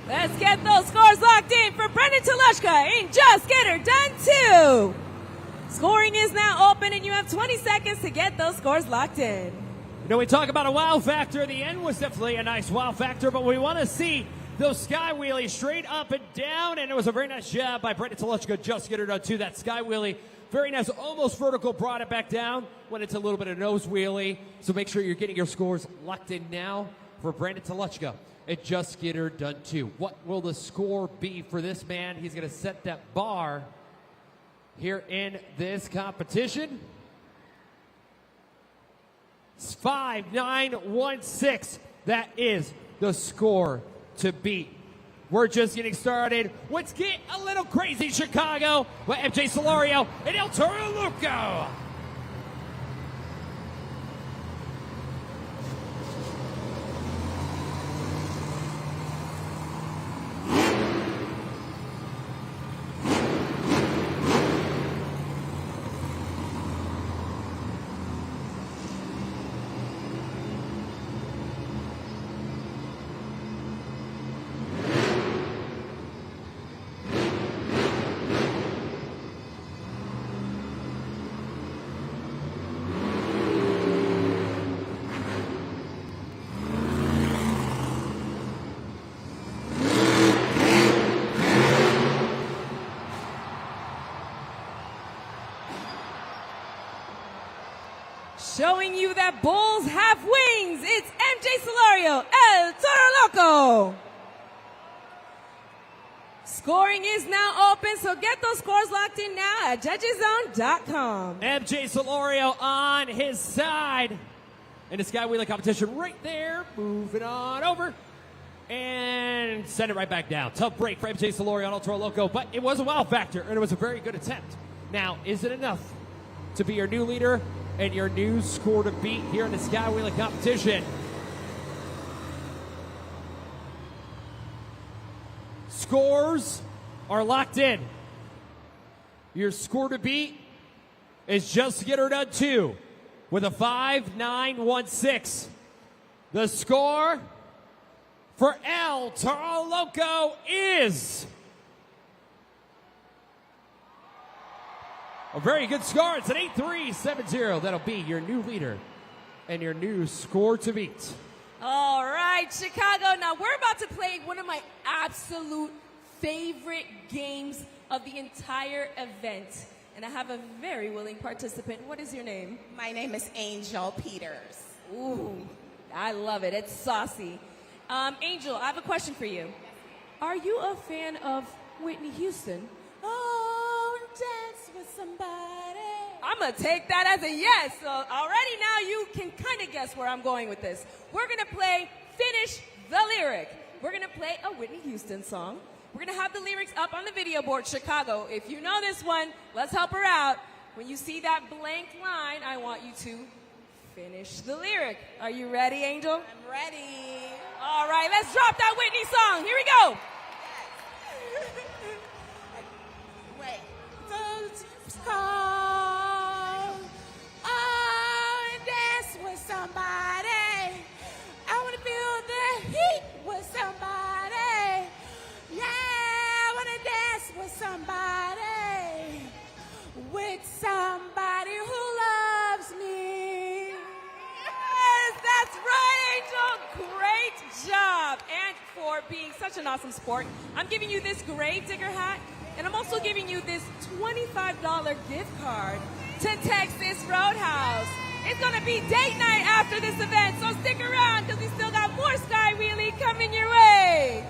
Let's get those scores locked in for Brendan Toluchka and Just Get Her Done 2. Scoring is now open, and you have 20 seconds to get those scores locked in. You know, we talk about a wow factor. The end was definitely a nice wow factor, but we want to see those sky wheelies straight up and down, and it was a very nice job by Brendan Toluchka. Just Get Her Done 2. That sky wheelie, very nice, almost vertical, brought it back down, went into a little bit of nose wheelie. So make sure you're getting your scores locked in now for Brendan Toluchka. It Just Get Her Done 2. What will the score be for this man? He's going to set that bar here in this competition. It's 5.916. That is the score to beat. We're just getting started. Let's get a little crazy, Chicago, with MJ Solorio and El Toro Loco. Showing you that bulls have wings, it's MJ Solorio, El Toro Loco. Scoring is now open, so get those scores locked in now at judgeszone.com. MJ Solorio on his side. And the Sky Wheelie competition right there. Moving on over. And send it right back down. Tough break for MJ Solorio on El Toro Loco, but it was a wow factor, and it was a very good attempt. Now, is it enough to be your new leader and your new score to beat here in the Sky Wheelie competition? Scores are locked in. Your score to beat is Just Get Her Done 2 with a 5.916. The score for El Toro Loco is a very good score. It's an 8.370. That'll be your new leader and your new score to beat. All right, Chicago. Now we're about to play one of my absolute favorite games of the entire event. And I have a very willing participant. What is your name? My name is Angel Peters. Ooh, I love it. It's saucy. Angel, I have a question for you. Are you a fan of Whitney Houston? Oh, dance with somebody. I'm going to take that as a yes. So already now you can kind of guess where I'm going with this. We're going to play Finish the Lyric. We're going to play a Whitney Houston song. We're going to have the lyrics up on the video board. Chicago, if you know this one, let's help her out. When you see that blank line, I want you to finish the lyric. Are you ready, Angel? I'm ready. All right, let's drop that Whitney song. Here we go. Wait. Call. Oh, and dance with somebody. I want to feel the heat with somebody. Yeah, I want to dance with somebody. With somebody who loves me. Yes, that's right, Angel. Great job. And for being such an awesome sport, I'm giving you this Gravedigger hat, and I'm also giving you this $25 gift card to Texas Roadhouse. It's going to be date night after this event, so stick around because we still got more Sky Wheelie coming your way.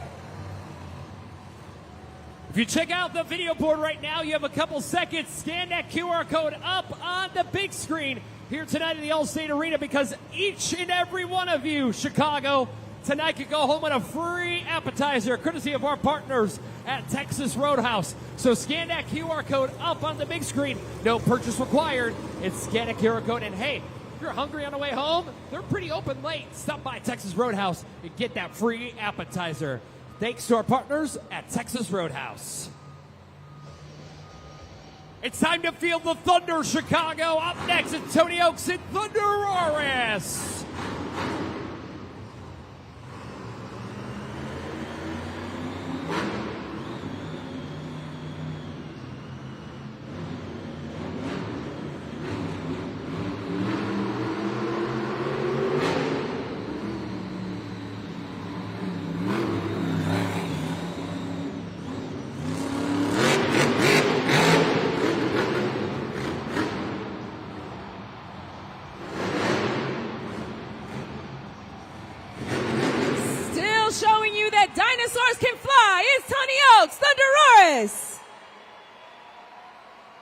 If you check out the video board right now, you have a couple seconds. Scan that QR code up on the big screen here tonight in the Allstate Arena, because each and every one of you, Chicago, tonight could go home with a free appetizer courtesy of our partners at Texas Roadhouse. So scan that QR code up on the big screen. No purchase required. It's scan that QR code. And hey, if you're hungry on the way home, they're pretty open late. Stop by Texas Roadhouse and get that free appetizer. Thanks to our partners at Texas Roadhouse. It's time to feel the thunder, Chicago. Up next, it's Tony Oaks and Thunderous. Showing you that dinosaurs can fly. It's Tony Oaks, Thunderous.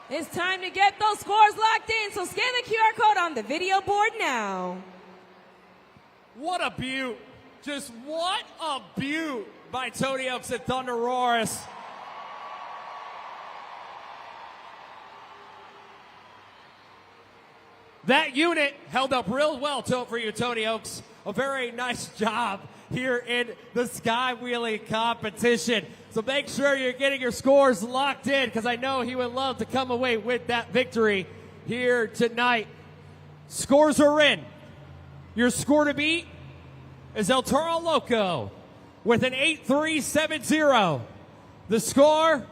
It's time to get those scores locked in, so scan the QR code on the video board now. What a beaut. Just what a beaut by Tony Oaks and Thunderous. That unit held up real well for you, Tony Oaks. A very nice job here in the Sky Wheelie competition. So make sure you're getting your scores locked in, because I know he would love to come away with that victory here tonight. Scores are in. Your score to beat is El Toro Loco with an 8.370. The score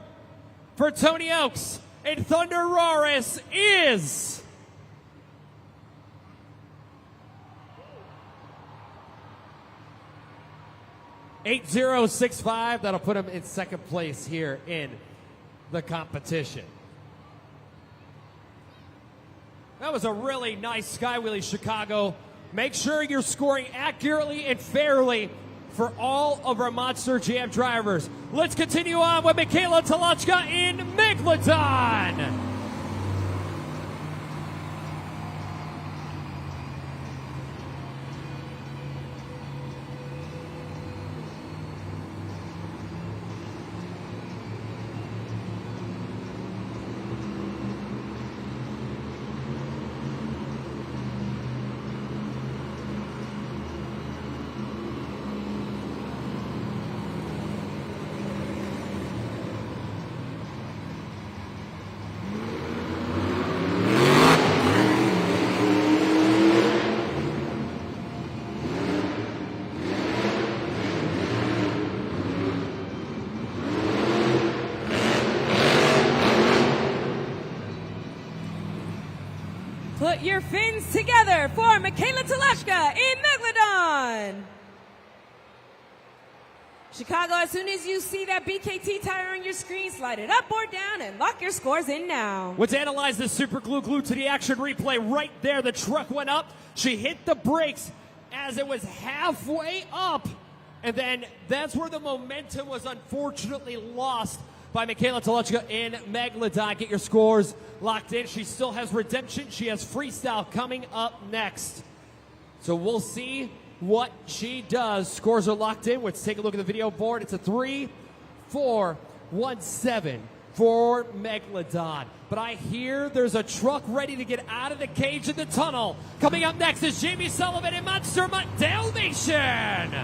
for Tony Oaks and Thunderous is 8.065. That'll put him in second place here in the competition. That was a really nice Sky Wheelie Chicago. Make sure you're scoring accurately and fairly for all of our Monster Jam drivers. Let's continue on with Michaela Tolochka in Megalodon. Put your fins together for Michaela Tolochka in Megalodon. Chicago, as soon as you see that BKT tire on your screen, slide it up or down and lock your scores in now. Let's analyze the super glue glued to the action replay right there. The truck went up. She hit the brakes as it was halfway up. And then that's where the momentum was unfortunately lost by Michaela Tolochka in Megalodon. Get your scores locked in. She still has redemption. She has freestyle coming up next. So we'll see what she does. Scores are locked in. Let's take a look at the video board. It's a 3-4-1-7 for Megalodon. But I hear there's a truck ready to get out of the cage in the tunnel. Coming up next is Jamie Sullivan and Monster Mutt Dalmatian.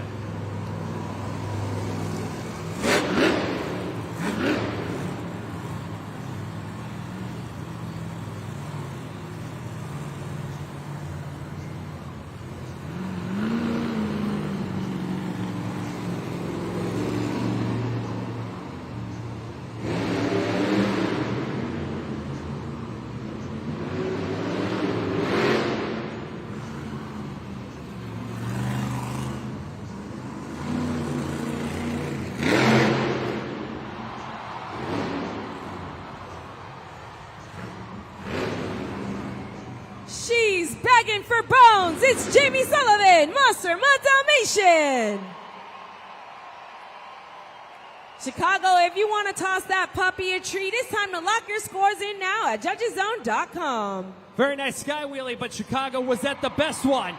She's begging for bones. It's Jamie Sullivan, Monster Mutt Dalmatian. Chicago, if you want to toss that puppy a treat, it's time to lock your scores in now at judgeszone.com. Very nice sky wheelie, but Chicago, was that the best one?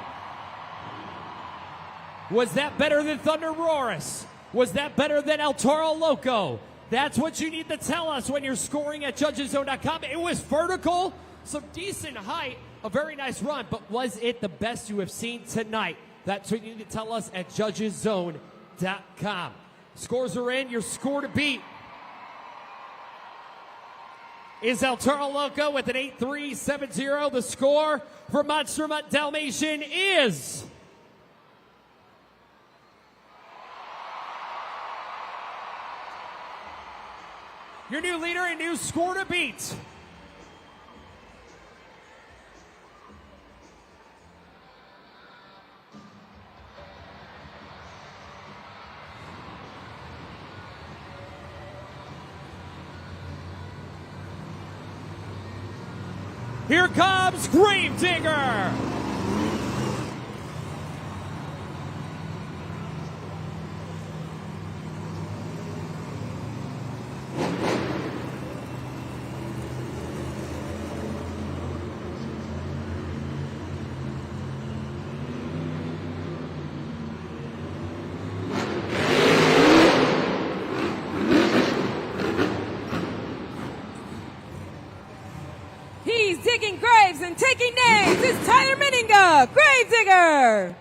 Was that better than Thunderous? Was that better than El Toro Loco? That's what you need to tell us when you're scoring at judgeszone.com. It was vertical, some decent height, a very nice run, but was it the best you have seen tonight? That's what you need to tell us at judgeszone.com. Scores are in. Your score to beat is El Toro Loco with an 8-3-7-0. The score for Monster Mutt Dalmatian is your new leader and new score to beat. Here comes Gravedigger. He's digging graves and taking names. It's Tyler Meninga, Gravedigger.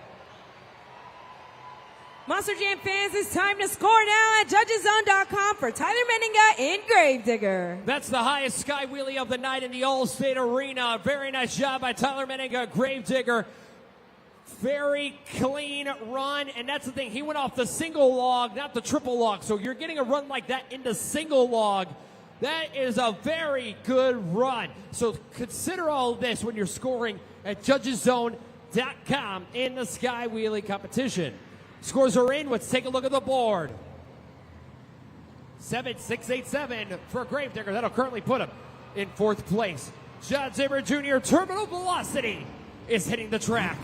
Monster Jam fans, it's time to score now at judgeszone.com for Tyler Meninga in Gravedigger. That's the highest sky wheelie of the night in the All-State Arena. Very nice job by Tyler Meninga, Gravedigger. Very clean run, and that's the thing. He went off the single log, not the triple log. So you're getting a run like that into single log. That is a very good run. So consider all this when you're scoring at judgeszone.com in the Sky Wheelie competition. Scores are in. Let's take a look at the board. 7-6-8-7 for Gravedigger. That'll currently put him in fourth place. John Zimmer Jr. Terminal Velocity is hitting the track.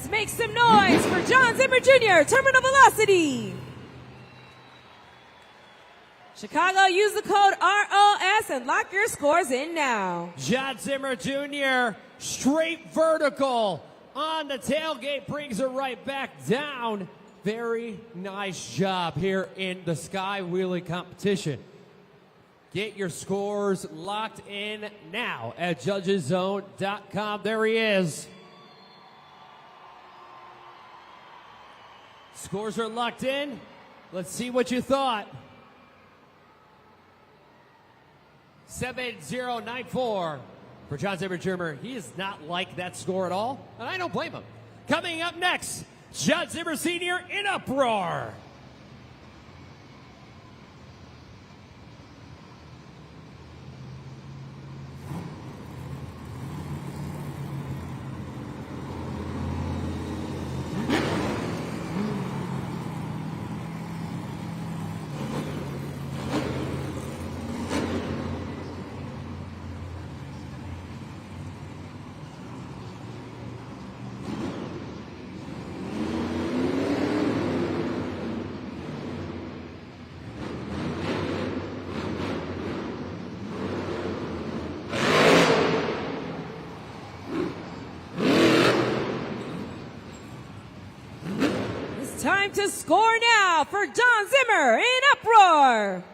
Let's make some noise for John Zimmer Jr., Terminal Velocity. Chicago, use the code ROS and lock your scores in now. John Zimmer Jr., straight vertical on the tailgate, brings it right back down. Very nice job here in the Sky Wheelie competition. Get your scores locked in now at judgeszone.com. There he is. Scores are locked in. Let's see what you thought. 7094 for John Zimmer Jr. He is not like that score at all, and I don't blame him. Coming up next, John Zimmer Sr. in Uproar. Time to score now for John Zimmer in Uproar.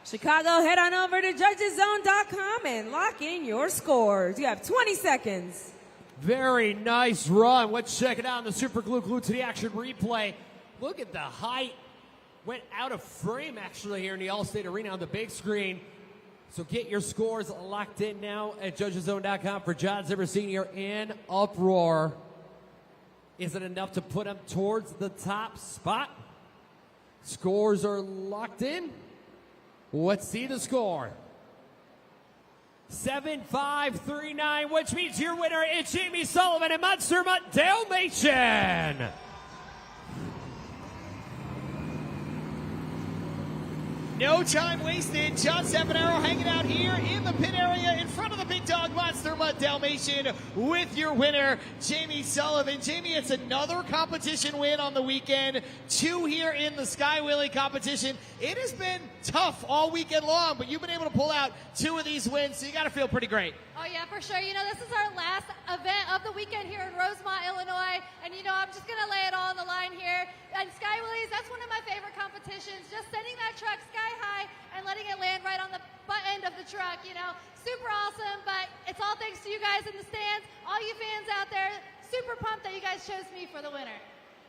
Chicago, head on over to judgeszone.com and lock in your scores. You have 20 seconds. Very nice run. Let's check it out on the Super Glue Glued to the Action replay. Look at the height. Went out of frame actually here in the Allstate Arena on the big screen. So get your scores locked in now at judgeszone.com for John Zimmer Sr. in Uproar. Is it enough to put him towards the top spot? Scores are locked in. Let's see the score. 7539, which means your winner is Jamie Sullivan and Monster Mutt Dalmatian. No time wasted. John Zapanero hanging out here in the pit area in front of the big dog Monster Mutt Dalmatian with your winner, Jamie Sullivan. Jamie, it's another competition win on the weekend. 2 here in the Sky Wheelie competition. It has been tough all weekend long, but you've been able to pull out 2 of these wins, so you got to feel pretty great. Oh yeah, for sure. You know, this is our last event of the weekend here in Rosemont, Illinois. And you know, I'm just going to lay it all on the line here. And Sky Wheelies, that's one of my favorite competitions. Just sending that truck sky high and letting it land right on the butt end of the truck, you know. Super awesome, but it's all thanks to you guys in the stands. All you fans out there, super pumped that you guys chose me for the winner.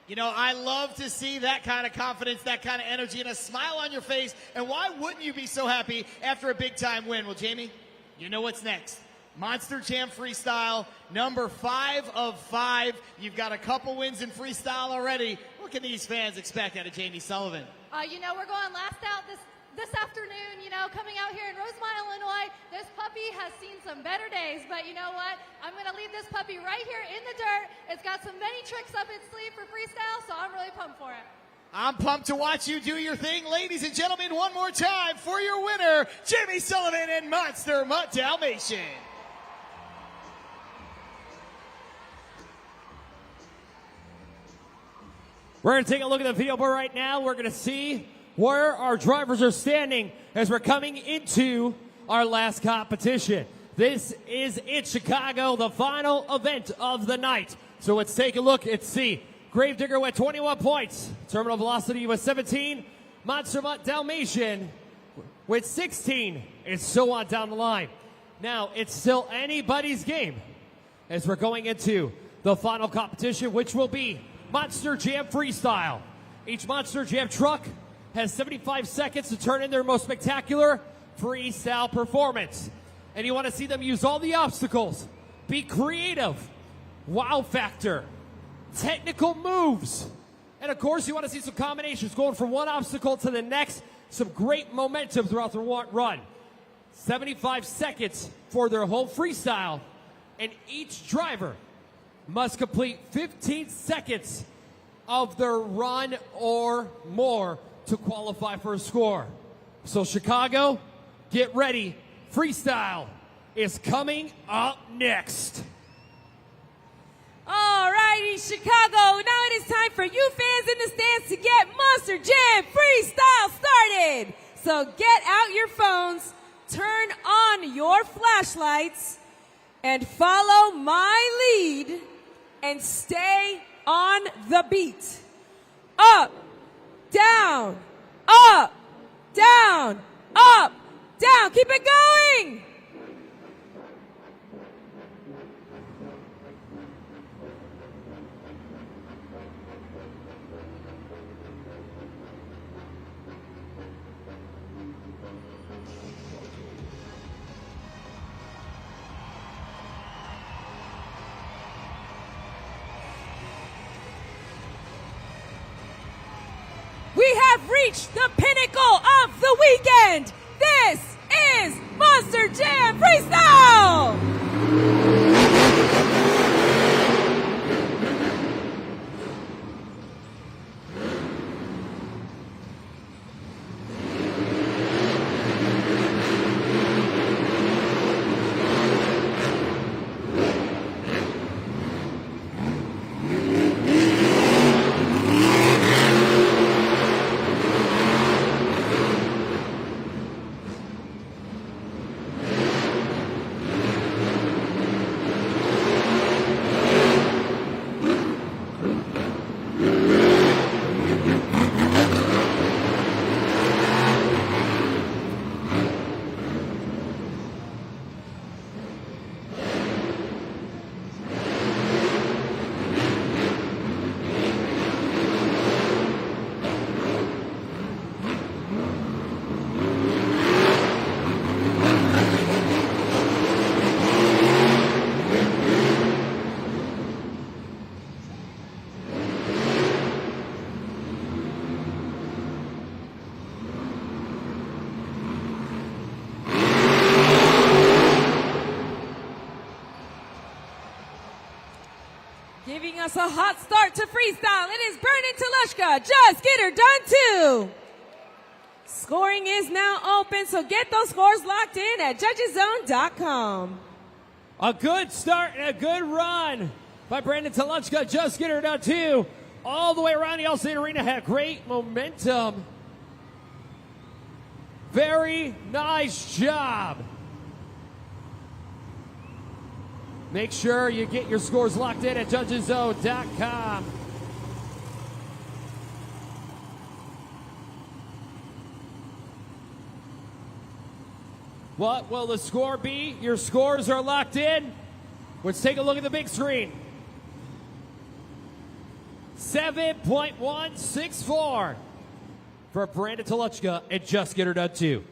You know, I love to see that kind of confidence, that kind of energy, and a smile on your face. And why wouldn't you be so happy after a big-time win? Well, Jamie, you know what's next. Monster Jam Freestyle, number 5 of 5. You've got a couple wins in freestyle already. What can these fans expect out of Jamie Sullivan? You know, we're going last out this afternoon, you know, coming out here in Rosemont, Illinois. This puppy has seen some better days, but you know what? I'm going to leave this puppy right here in the dirt. It's got some many tricks up its sleeve for freestyle, so I'm really pumped for it. I'm pumped to watch you do your thing. Ladies and gentlemen, one more time for your winner, Jamie Sullivan and Monster Mutt Dalmatian. We're going to take a look at the video board right now. We're going to see where our drivers are standing as we're coming into our last competition. This is in Chicago, the final event of the night. So let's take a look and see. Gravedigger with 21 points. Terminal Velocity with 17. Monster Mutt Dalmatian with 16. And so on down the line. Now, it's still anybody's game as we're going into the final competition, which will be Monster Jam Freestyle. Each Monster Jam truck has 75 seconds to turn in their most spectacular freestyle performance. And you want to see them use all the obstacles, be creative, wow factor, technical moves, and of course you want to see some combinations going from one obstacle to the next, some great momentum throughout the run. 75 seconds for their whole freestyle, and each driver must complete 15 seconds of their run or more to qualify for a score. So Chicago, get ready. Freestyle is coming up next. All Chicago. Now it is time for you fans in the stands to get Monster Jam Freestyle started. So get out your phones, turn on your flashlights, and follow my lead and stay on the beat. Up, down, up, down, up, down. Keep it going. We have reached the pinnacle of the weekend. This is Monster Jam Freestyle! Giving us a hot start to freestyle, it is Brandon Telushka. Just get her done too. Scoring is now open, so get those scores locked in at judgeszone.com. A good start and a good run by Brandon Telushka. Just get her done too. All the way around the Allstate Arena, had great momentum. Very nice job. Make sure you get your scores locked in at judgeszone.com. What will the score be? Your scores are locked in. Let's take a look at the big screen. 7.164 for Brandon Telushka and Just Get Her Done too.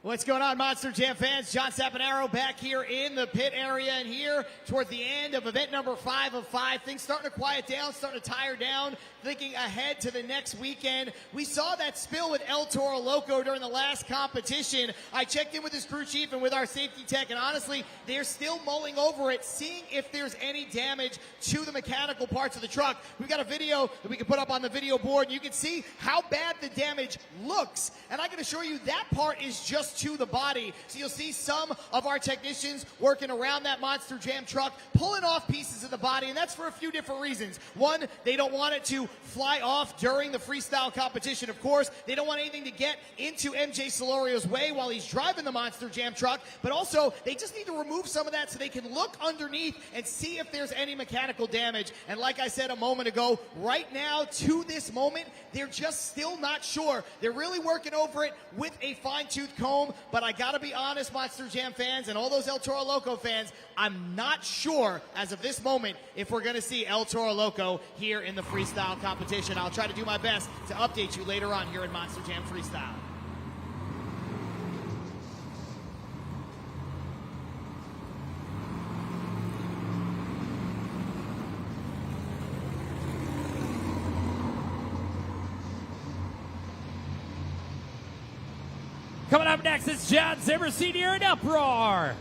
What's going on, Monster Jam fans? John Saponaro back here in the pit area, and here towards the end of event number 5 of 5. Things starting to quiet down, starting to tire down, thinking ahead to the next weekend. We saw that spill with El Toro Loco during the last competition. I checked in with his crew chief and with our safety tech, and honestly, they're still mulling over it, seeing if there's any damage to the mechanical parts of the truck. We've got a video that we can put up on the video board, and you can see how bad the damage looks. And I can assure you that part is just to the body. So you'll see some of our technicians working around that Monster Jam truck, pulling off pieces of the body, and that's for a few different reasons. One, they don't want it to fly off during the freestyle competition, of course. They don't want anything to get into MJ Solorio's way while he's driving the Monster Jam truck, but also they just need to remove some of that so they can look underneath and see if there's any mechanical damage. And like I said a moment ago, right now, to this moment, they're just still not sure. They're really working over it with a fine-tooth comb. But I gotta be honest, Monster Jam fans and all those El Toro Loco fans, I'm not sure as of this moment if we're gonna see El Toro Loco here in the freestyle competition. I'll try to do my best to update you later on here in Monster Jam Freestyle. Coming up next is John Zimmer Sr. in Uproar.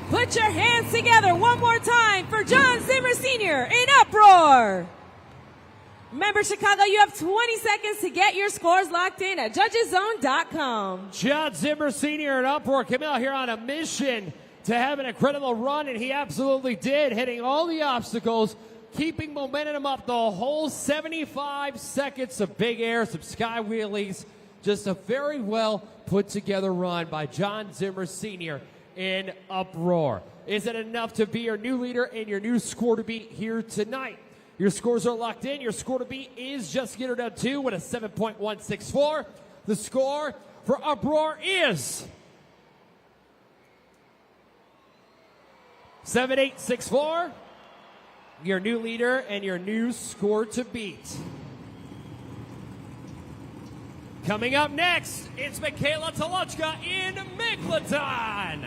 Put your hands together one more time for John Zimmer Sr. in Uproar. Remember, Chicago, you have 20 seconds to get your scores locked in at judgeszone.com. John Zimmer Sr. in Uproar came out here on a mission to have an incredible run, and he absolutely did, hitting all the obstacles, keeping momentum up the whole 75 seconds of big air, some sky wheelies. Just a very well put together run by John Zimmer Sr. in Uproar. Is it enough to be your new leader and your new score to beat here tonight? Your scores are locked in. Your score to beat is just Gator Dub 2 with a 7.164. The score for Uproar is 7.864. Your new leader and your new score to beat. Coming up next, it's Michaela Tolochka in Megalodon.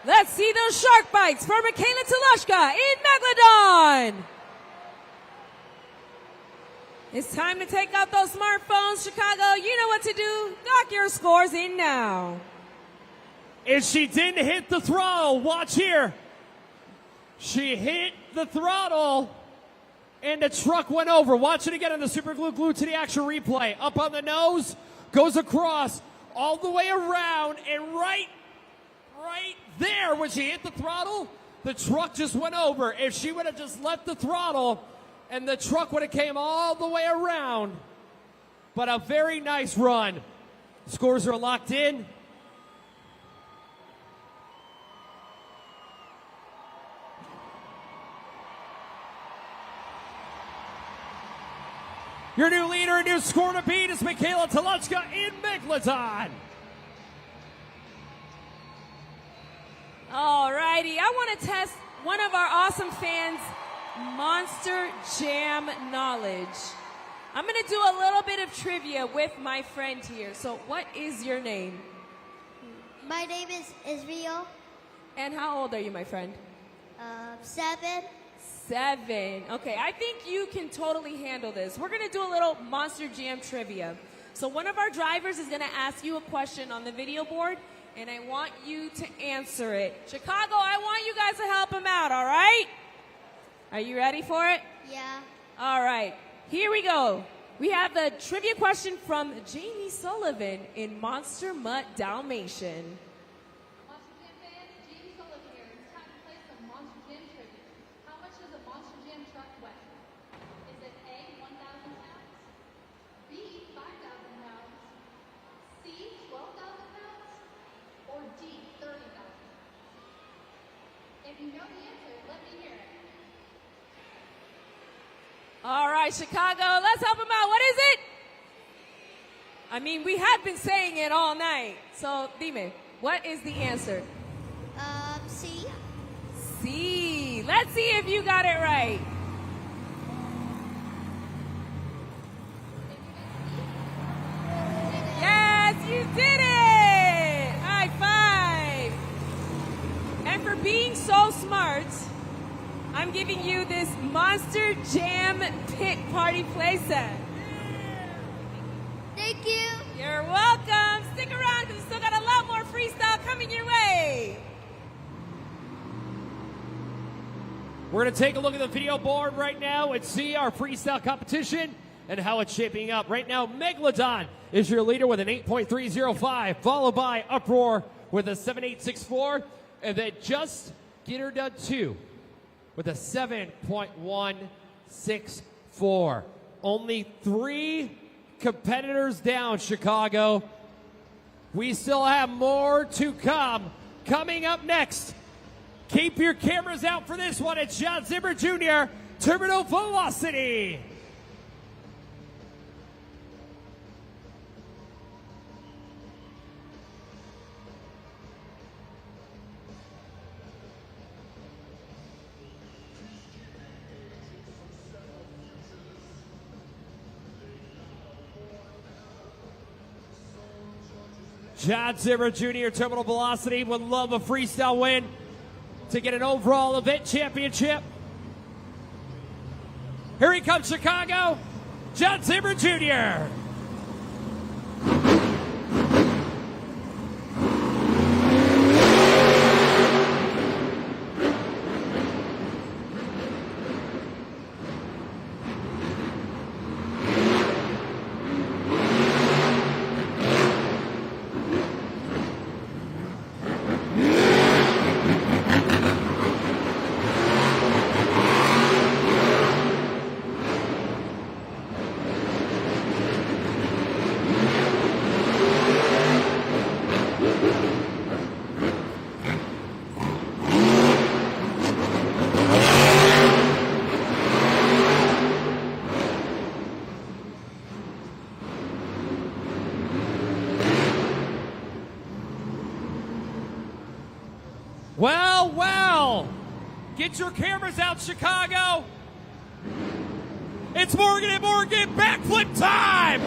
Let's see those shark bites for Michaela Tolochka in Megalodon. It's time to take out those smartphones, Chicago. You know what to do. Dock your scores in now. And she didn't hit the throttle. Watch here. She hit the throttle, and the truck went over. Watch it again on the Super Glue Glue to the Action replay. Up on the nose, goes across, all the way around, and right there when she hit the throttle, the truck just went over. If she would have just left the throttle, and the truck would have came all the way around. But a very nice run. Scores are locked in. Your new leader and new score to beat is Michaela Tolochka in Megalodon. All righty, I want to test one of our awesome fans' Monster Jam knowledge. I'm going to do a little bit of trivia with my friend here. So what is your name? My name is Israel. And how old are you, my friend? 7. 7. Okay, I think you can totally handle this. We're going to do a little Monster Jam trivia. So one of our drivers is going to ask you a question on the video board, and I want you to answer it. Chicago, I want you guys to help him out, all right? Are you ready for it? Yeah. All right, here we go. We have the trivia question from Jamie Sullivan in Monster Mutt Dalmatian. Monster Jam fans, Jamie Sullivan here. It's time to play some Monster Jam trivia. How much does a Monster Jam truck weigh? Is it A, 1,000 pounds? B, 5,000 pounds? C, 12,000 pounds? Or D, 30,000 pounds? If you know the answer, let me hear it. All right, Chicago, let's help him out. What is it? I mean, we have been saying it all night. So, dime, what is the answer? C. C. Let's see if you got it right. Yes, you did it! High five! And for being so smart, I'm giving you this Monster Jam Pit Party playset. Thank you. You're welcome. Stick around because we still got a lot more freestyle coming your way. We're going to take a look at the video board right now and see our freestyle competition and how it's shaping up. Right now, Megalodon is your leader with an 8.305, followed by Uproar with a 7.864, and then Just Get Her Done 2 with a 7.164. Only 3 competitors down, Chicago. We still have more to come. Coming up next, keep your cameras out for this one. It's John Zimmer Jr., Terminal Velocity. John Zimmer Jr., Terminal Velocity, would love a freestyle win to get an overall event championship. Here he comes, Chicago, John Zimmer Jr. Well, well, get your cameras out, Chicago. It's Morgan and Morgan backflip time.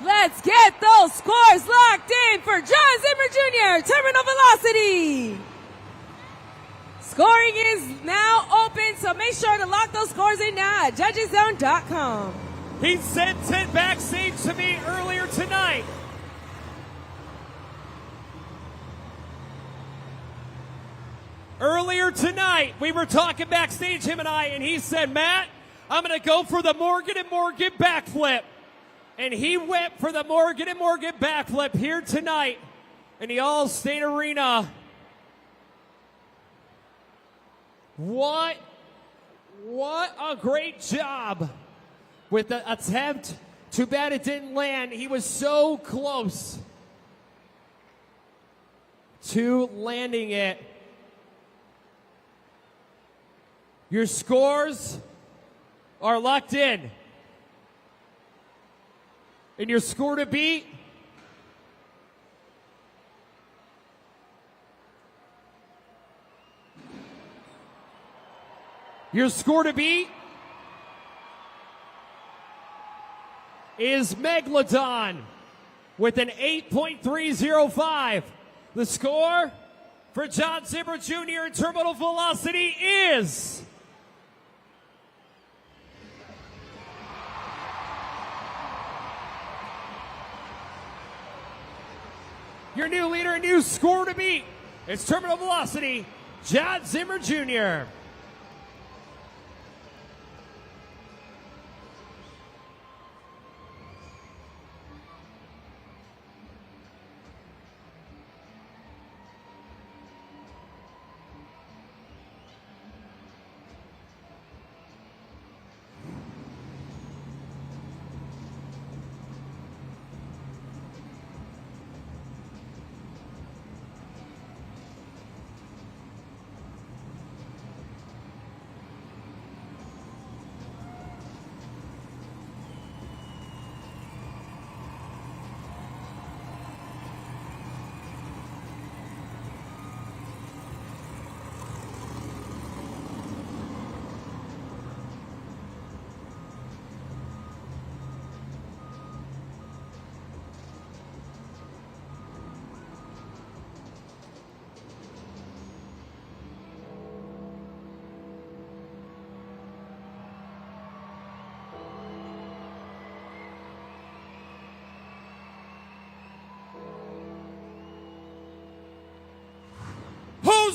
Let's get those scores locked in for John Zimmer Jr., Terminal Velocity. Scoring is now open, so make sure to lock those scores in now at judgeszone.com. He sent it backstage to me earlier tonight. Earlier tonight, we were talking backstage, him and I, and he said, Matt, I'm going to go for the Morgan and Morgan backflip. And he went for the Morgan and Morgan backflip here tonight in the All-State Arena. What a great job with the attempt. Too bad it didn't land. He was so close to landing it. Your scores are locked in. And your score to beat, is Megalodon with an 8.305. The score for John Zimmer Jr. in Terminal Velocity is your new leader and new score to beat. It's Terminal Velocity, John Zimmer Jr.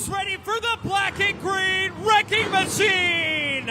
Who's ready for the black and green wrecking machine?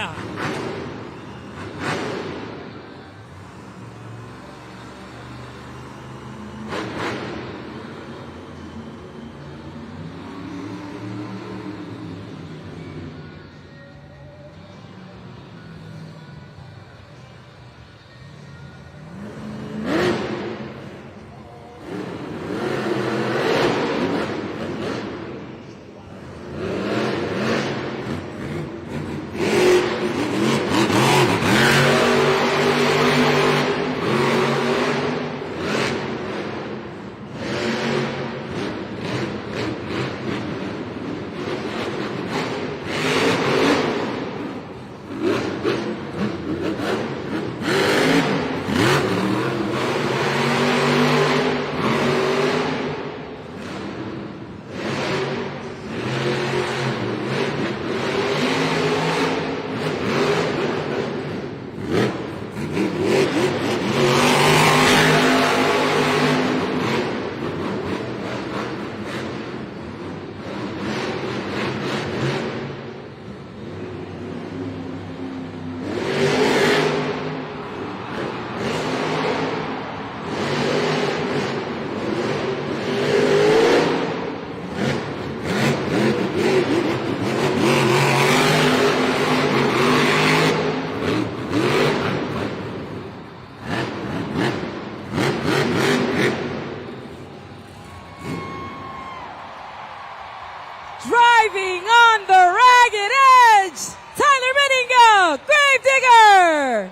Driving on the ragged edge, Tyler Meninga, Gravedigger.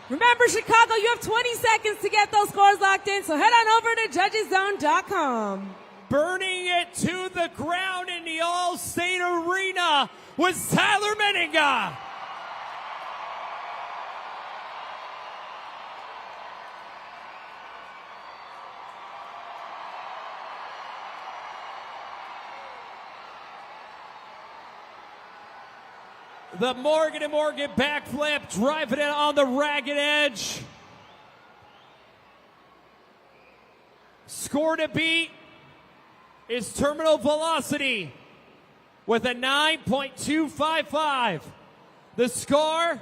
Remember, Chicago, you have 20 seconds to get those scores locked in, so head on over to judgeszone.com. Burning it to the ground in the All-State Arena was Tyler Meninga. The Morgan & Morgan backflip, driving it on the ragged edge. Score to beat is terminal velocity with a 9.255. The score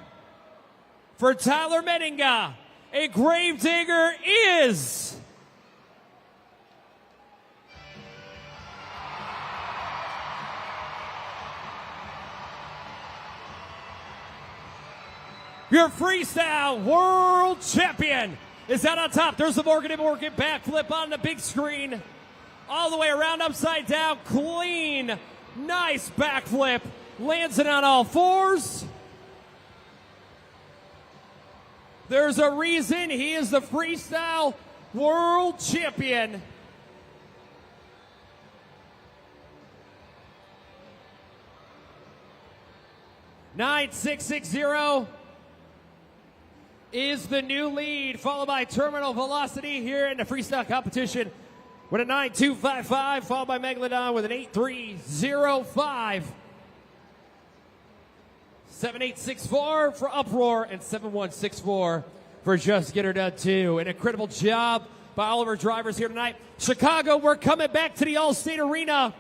for Tyler Meninga, a Gravedigger, is... Your Freestyle World Champion is out on top. There's the Morgan & Morgan backflip on the big screen. All the way around, upside down, clean, nice backflip. Lands it on all fours. There's a reason he is the Freestyle World Champion. $9,660 is the new lead, followed by terminal velocity here in the freestyle competition with a 9.255, followed by Megalodon with an 8.305. 7.864 for Uproar and 7.164 for Just Get Her Done 2. An incredible job by all of our drivers here tonight. Chicago, we're coming back to the All-State Arena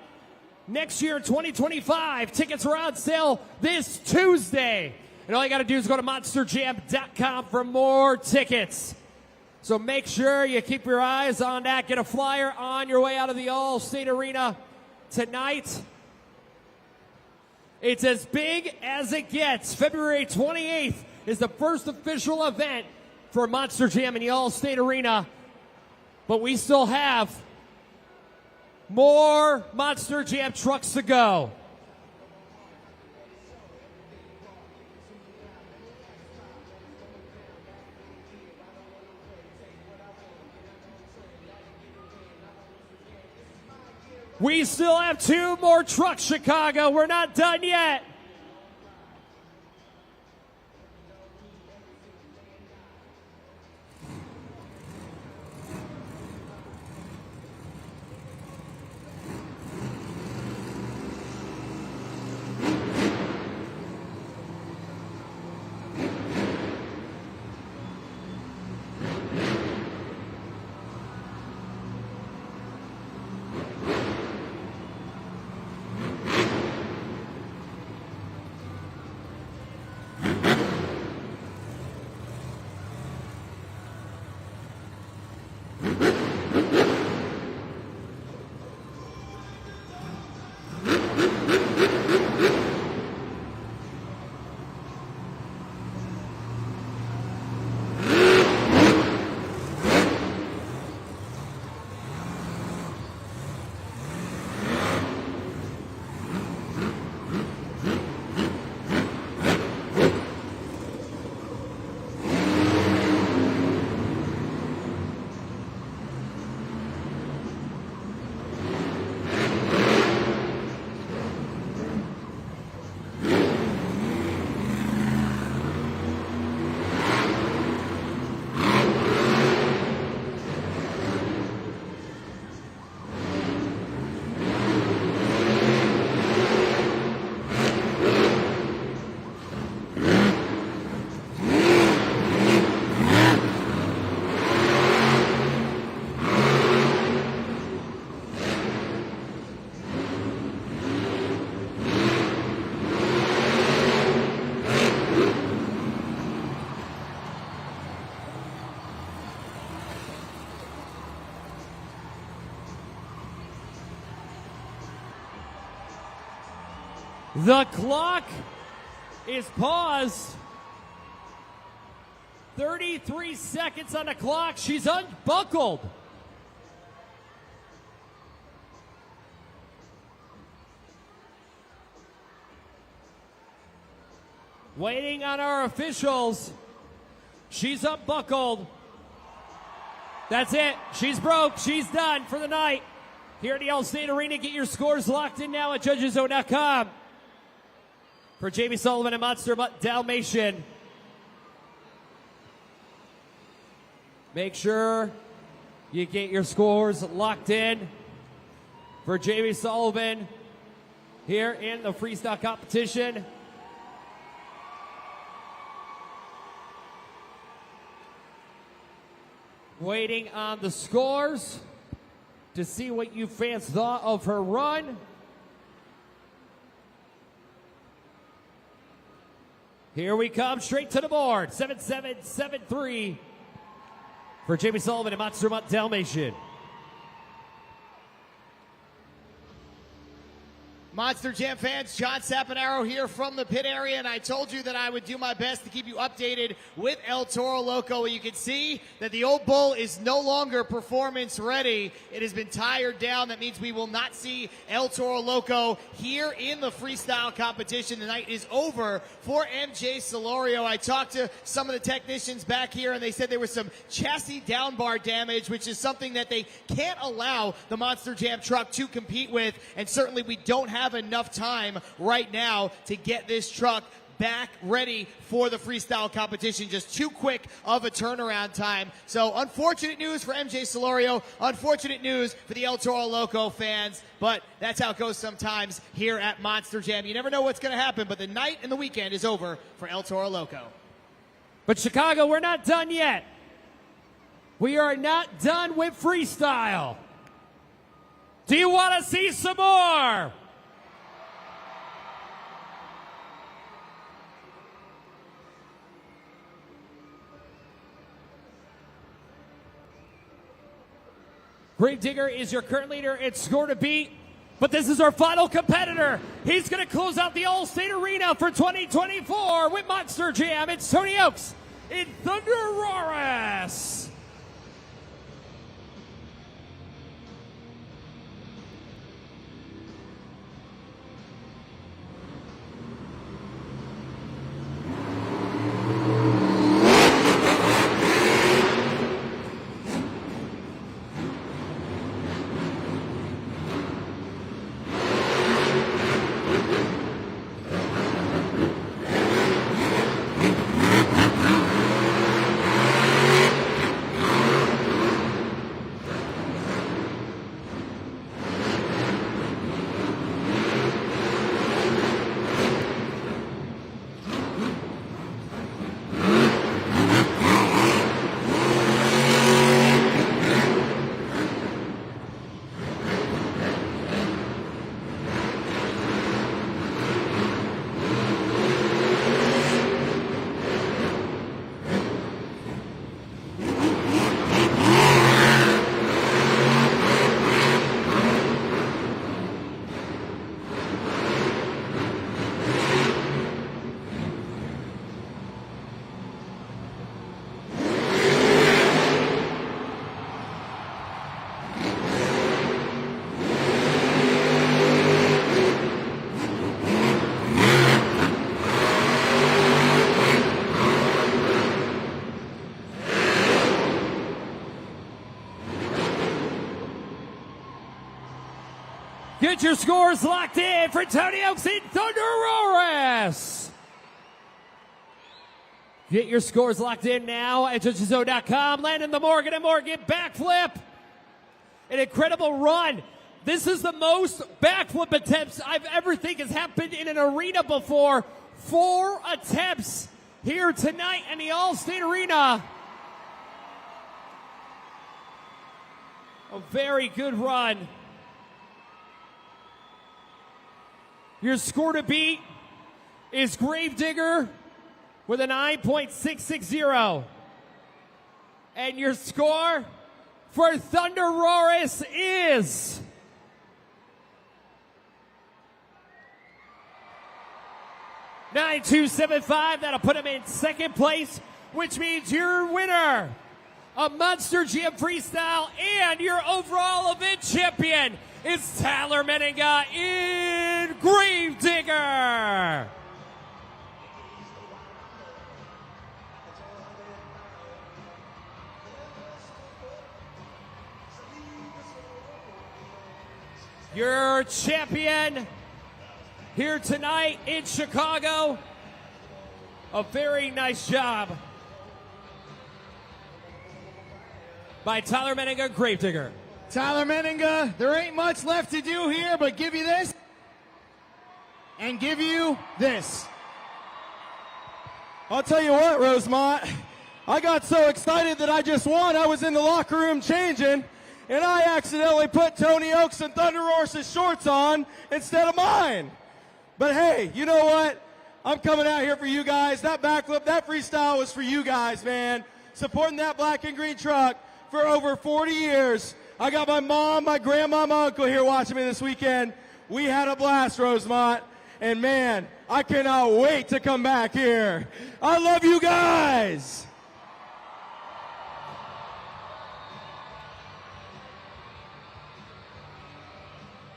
next year in 2025. Tickets are on sale this Tuesday. And all you got to do is go to monsterjam.com for more tickets. So make sure you keep your eyes on that. Get a flyer on your way out of the All-State Arena tonight. It's as big as it gets. February 28th is the first official event for Monster Jam in the All-State Arena. But we still have more Monster Jam trucks to go. We still have 2 more trucks, Chicago. We're not done yet. The clock is paused. 33 seconds on the clock. She's unbuckled. Waiting on our officials. She's unbuckled. That's it. She's broke. She's done for the night. Here at the Allstate Arena, get your scores locked in now at judgeszone.com. For Jamie Sullivan and Monster Dalmatian. Make sure you get your scores locked in for Jamie Sullivan here in the freestyle competition. Waiting on the scores to see what you fans thought of her run. Here we come, straight to the board. 7-7-7-3 for Jamie Sullivan and Monster Dalmatian. Monster Jam fans, John Saponaro here from the pit area, and I told you that I would do my best to keep you updated with El Toro Loco. You can see that the old bull is no longer performance ready. It has been tired down. That means we will not see El Toro Loco here in the freestyle competition. The night is over for MJ Solorio. I talked to some of the technicians back here, and they said there was some chassis down bar damage, which is something that they can't allow the Monster Jam truck to compete with, and certainly we don't have enough time right now to get this truck back ready for the freestyle competition. Just too quick of a turnaround time. So unfortunate news for MJ Solorio, unfortunate news for the El Toro Loco fans, but that's how it goes sometimes here at Monster Jam. You never know what's going to happen, but the night and the weekend is over for El Toro Loco. But Chicago, we're not done yet. We are not done with freestyle. Do you want to see some more? Gravedigger is your current leader. It's score to beat. But this is our final competitor. He's going to close out the All-State Arena for 2024 with Monster Jam. It's Tony Oaks in Thunderous. Get your scores locked in for Tony Oaks and Thunderous. Get your scores locked in now at judgeszone.com. Landon the Morgan & Morgan backflip. An incredible run. This is the most backflip attempts I've ever think has happened in an arena before. 4 attempts here tonight in the All-State Arena. A very good run. Your score to beat is Gravedigger with a 9.660. And your score for Thunderous is 9.275. That'll put him in second place, which means your winner of Monster Jam Freestyle and your overall event champion is Tyler Meninga in Gravedigger. Your champion here tonight in Chicago. A very nice job by Tyler Meninga, Gravedigger. Tyler Meninga, there ain't much left to do here but give you this and give you this. I'll tell you what, Rosemont, I got so excited that I just won. I was in the locker room changing, and I accidentally put Tony Oaks and Thunderous's shorts on instead of mine. But hey, you know what? I'm coming out here for you guys. That backflip, that freestyle was for you guys, man. Supporting that black and green truck for over 40 years. I got my mom, my grandma, my uncle here watching me this weekend. We had a blast, Rosemont. And man, I cannot wait to come back here. I love you guys.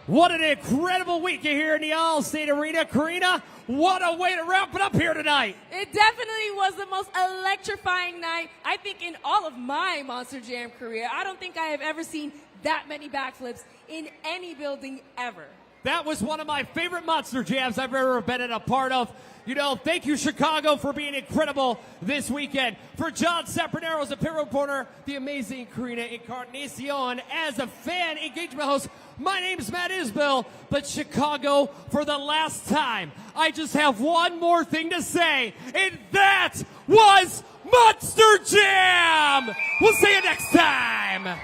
What an incredible weekend here in the All-State Arena. Karina, what a way to wrap it up here tonight. It definitely was the most electrifying night, I think, in all of my Monster Jam career. I don't think I have ever seen that many backflips in any building ever. That was one of my favorite Monster Jams I've ever been a part of. You know, thank you, Chicago, for being incredible this weekend. For John Sapronero as a pit reporter, the amazing Karina Encarnacion as a fan engagement host, my name's Matt Isbell, but Chicago, for the last time, I just have one more thing to say, and that was Monster Jam! We'll see you next time!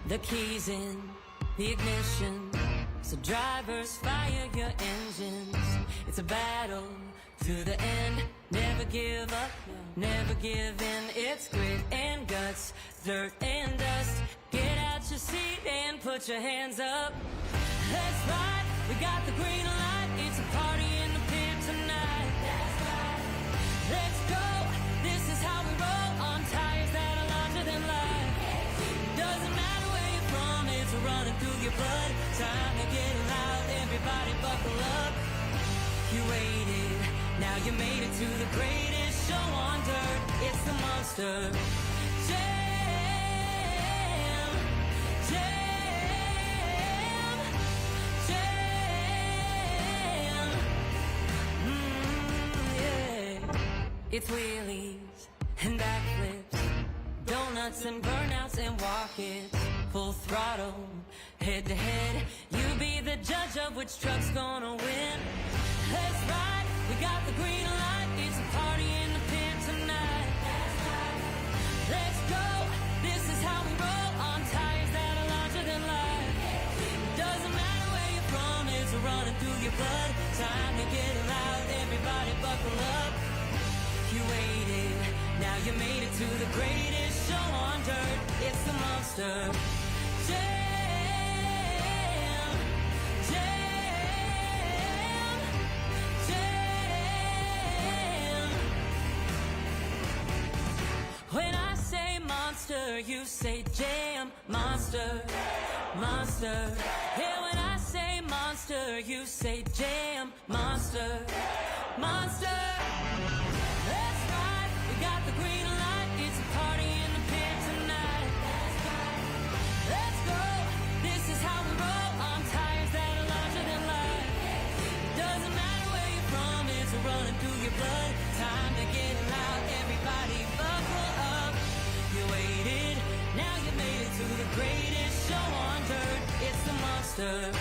The keys in the ignition, so drivers fire your engines. It's a battle to the end. Never give up, never give in. It's grit and guts, dirt and dust. Get out your seat and put your hands up. Let's ride, we got the green light. It's a party in the pit tonight. That's right. Let's go, this is how we roll on tires that are larger than life. Doesn't matter where you're from, it's running through your blood. Time to get loud, everybody buckle up. You waited, now you made it to the greatest show on dirt. It's the Monster Jam, Jam, Jam. Yeah. It's wheelies and backflips, donuts and burnouts and walk-ins, full throttle, head to head. You be the judge of which truck's gonna win. Let's ride, we got the green light. It's a party in the pit tonight. That's right. Let's go, this is how we roll on tires that are larger than life. Doesn't matter where you're from, it's running through your blood. Time to get loud, everybody buckle up. You waited, now you made it to the greatest show on dirt. It's the Monster Jam, Jam, Jam. When I say monster, you say jam. Monster, monster. Yeah, when I say monster, you say jam, monster, monster. Let's ride, we got the green light, it's a party in the pit tonight. Let's go, this is how we roll, on tires that are larger than life. Doesn't matter where you're from, it's running through your blood. Time to get loud, everybody buckle up. You waited, now you made it to the greatest show on dirt. It's the monster.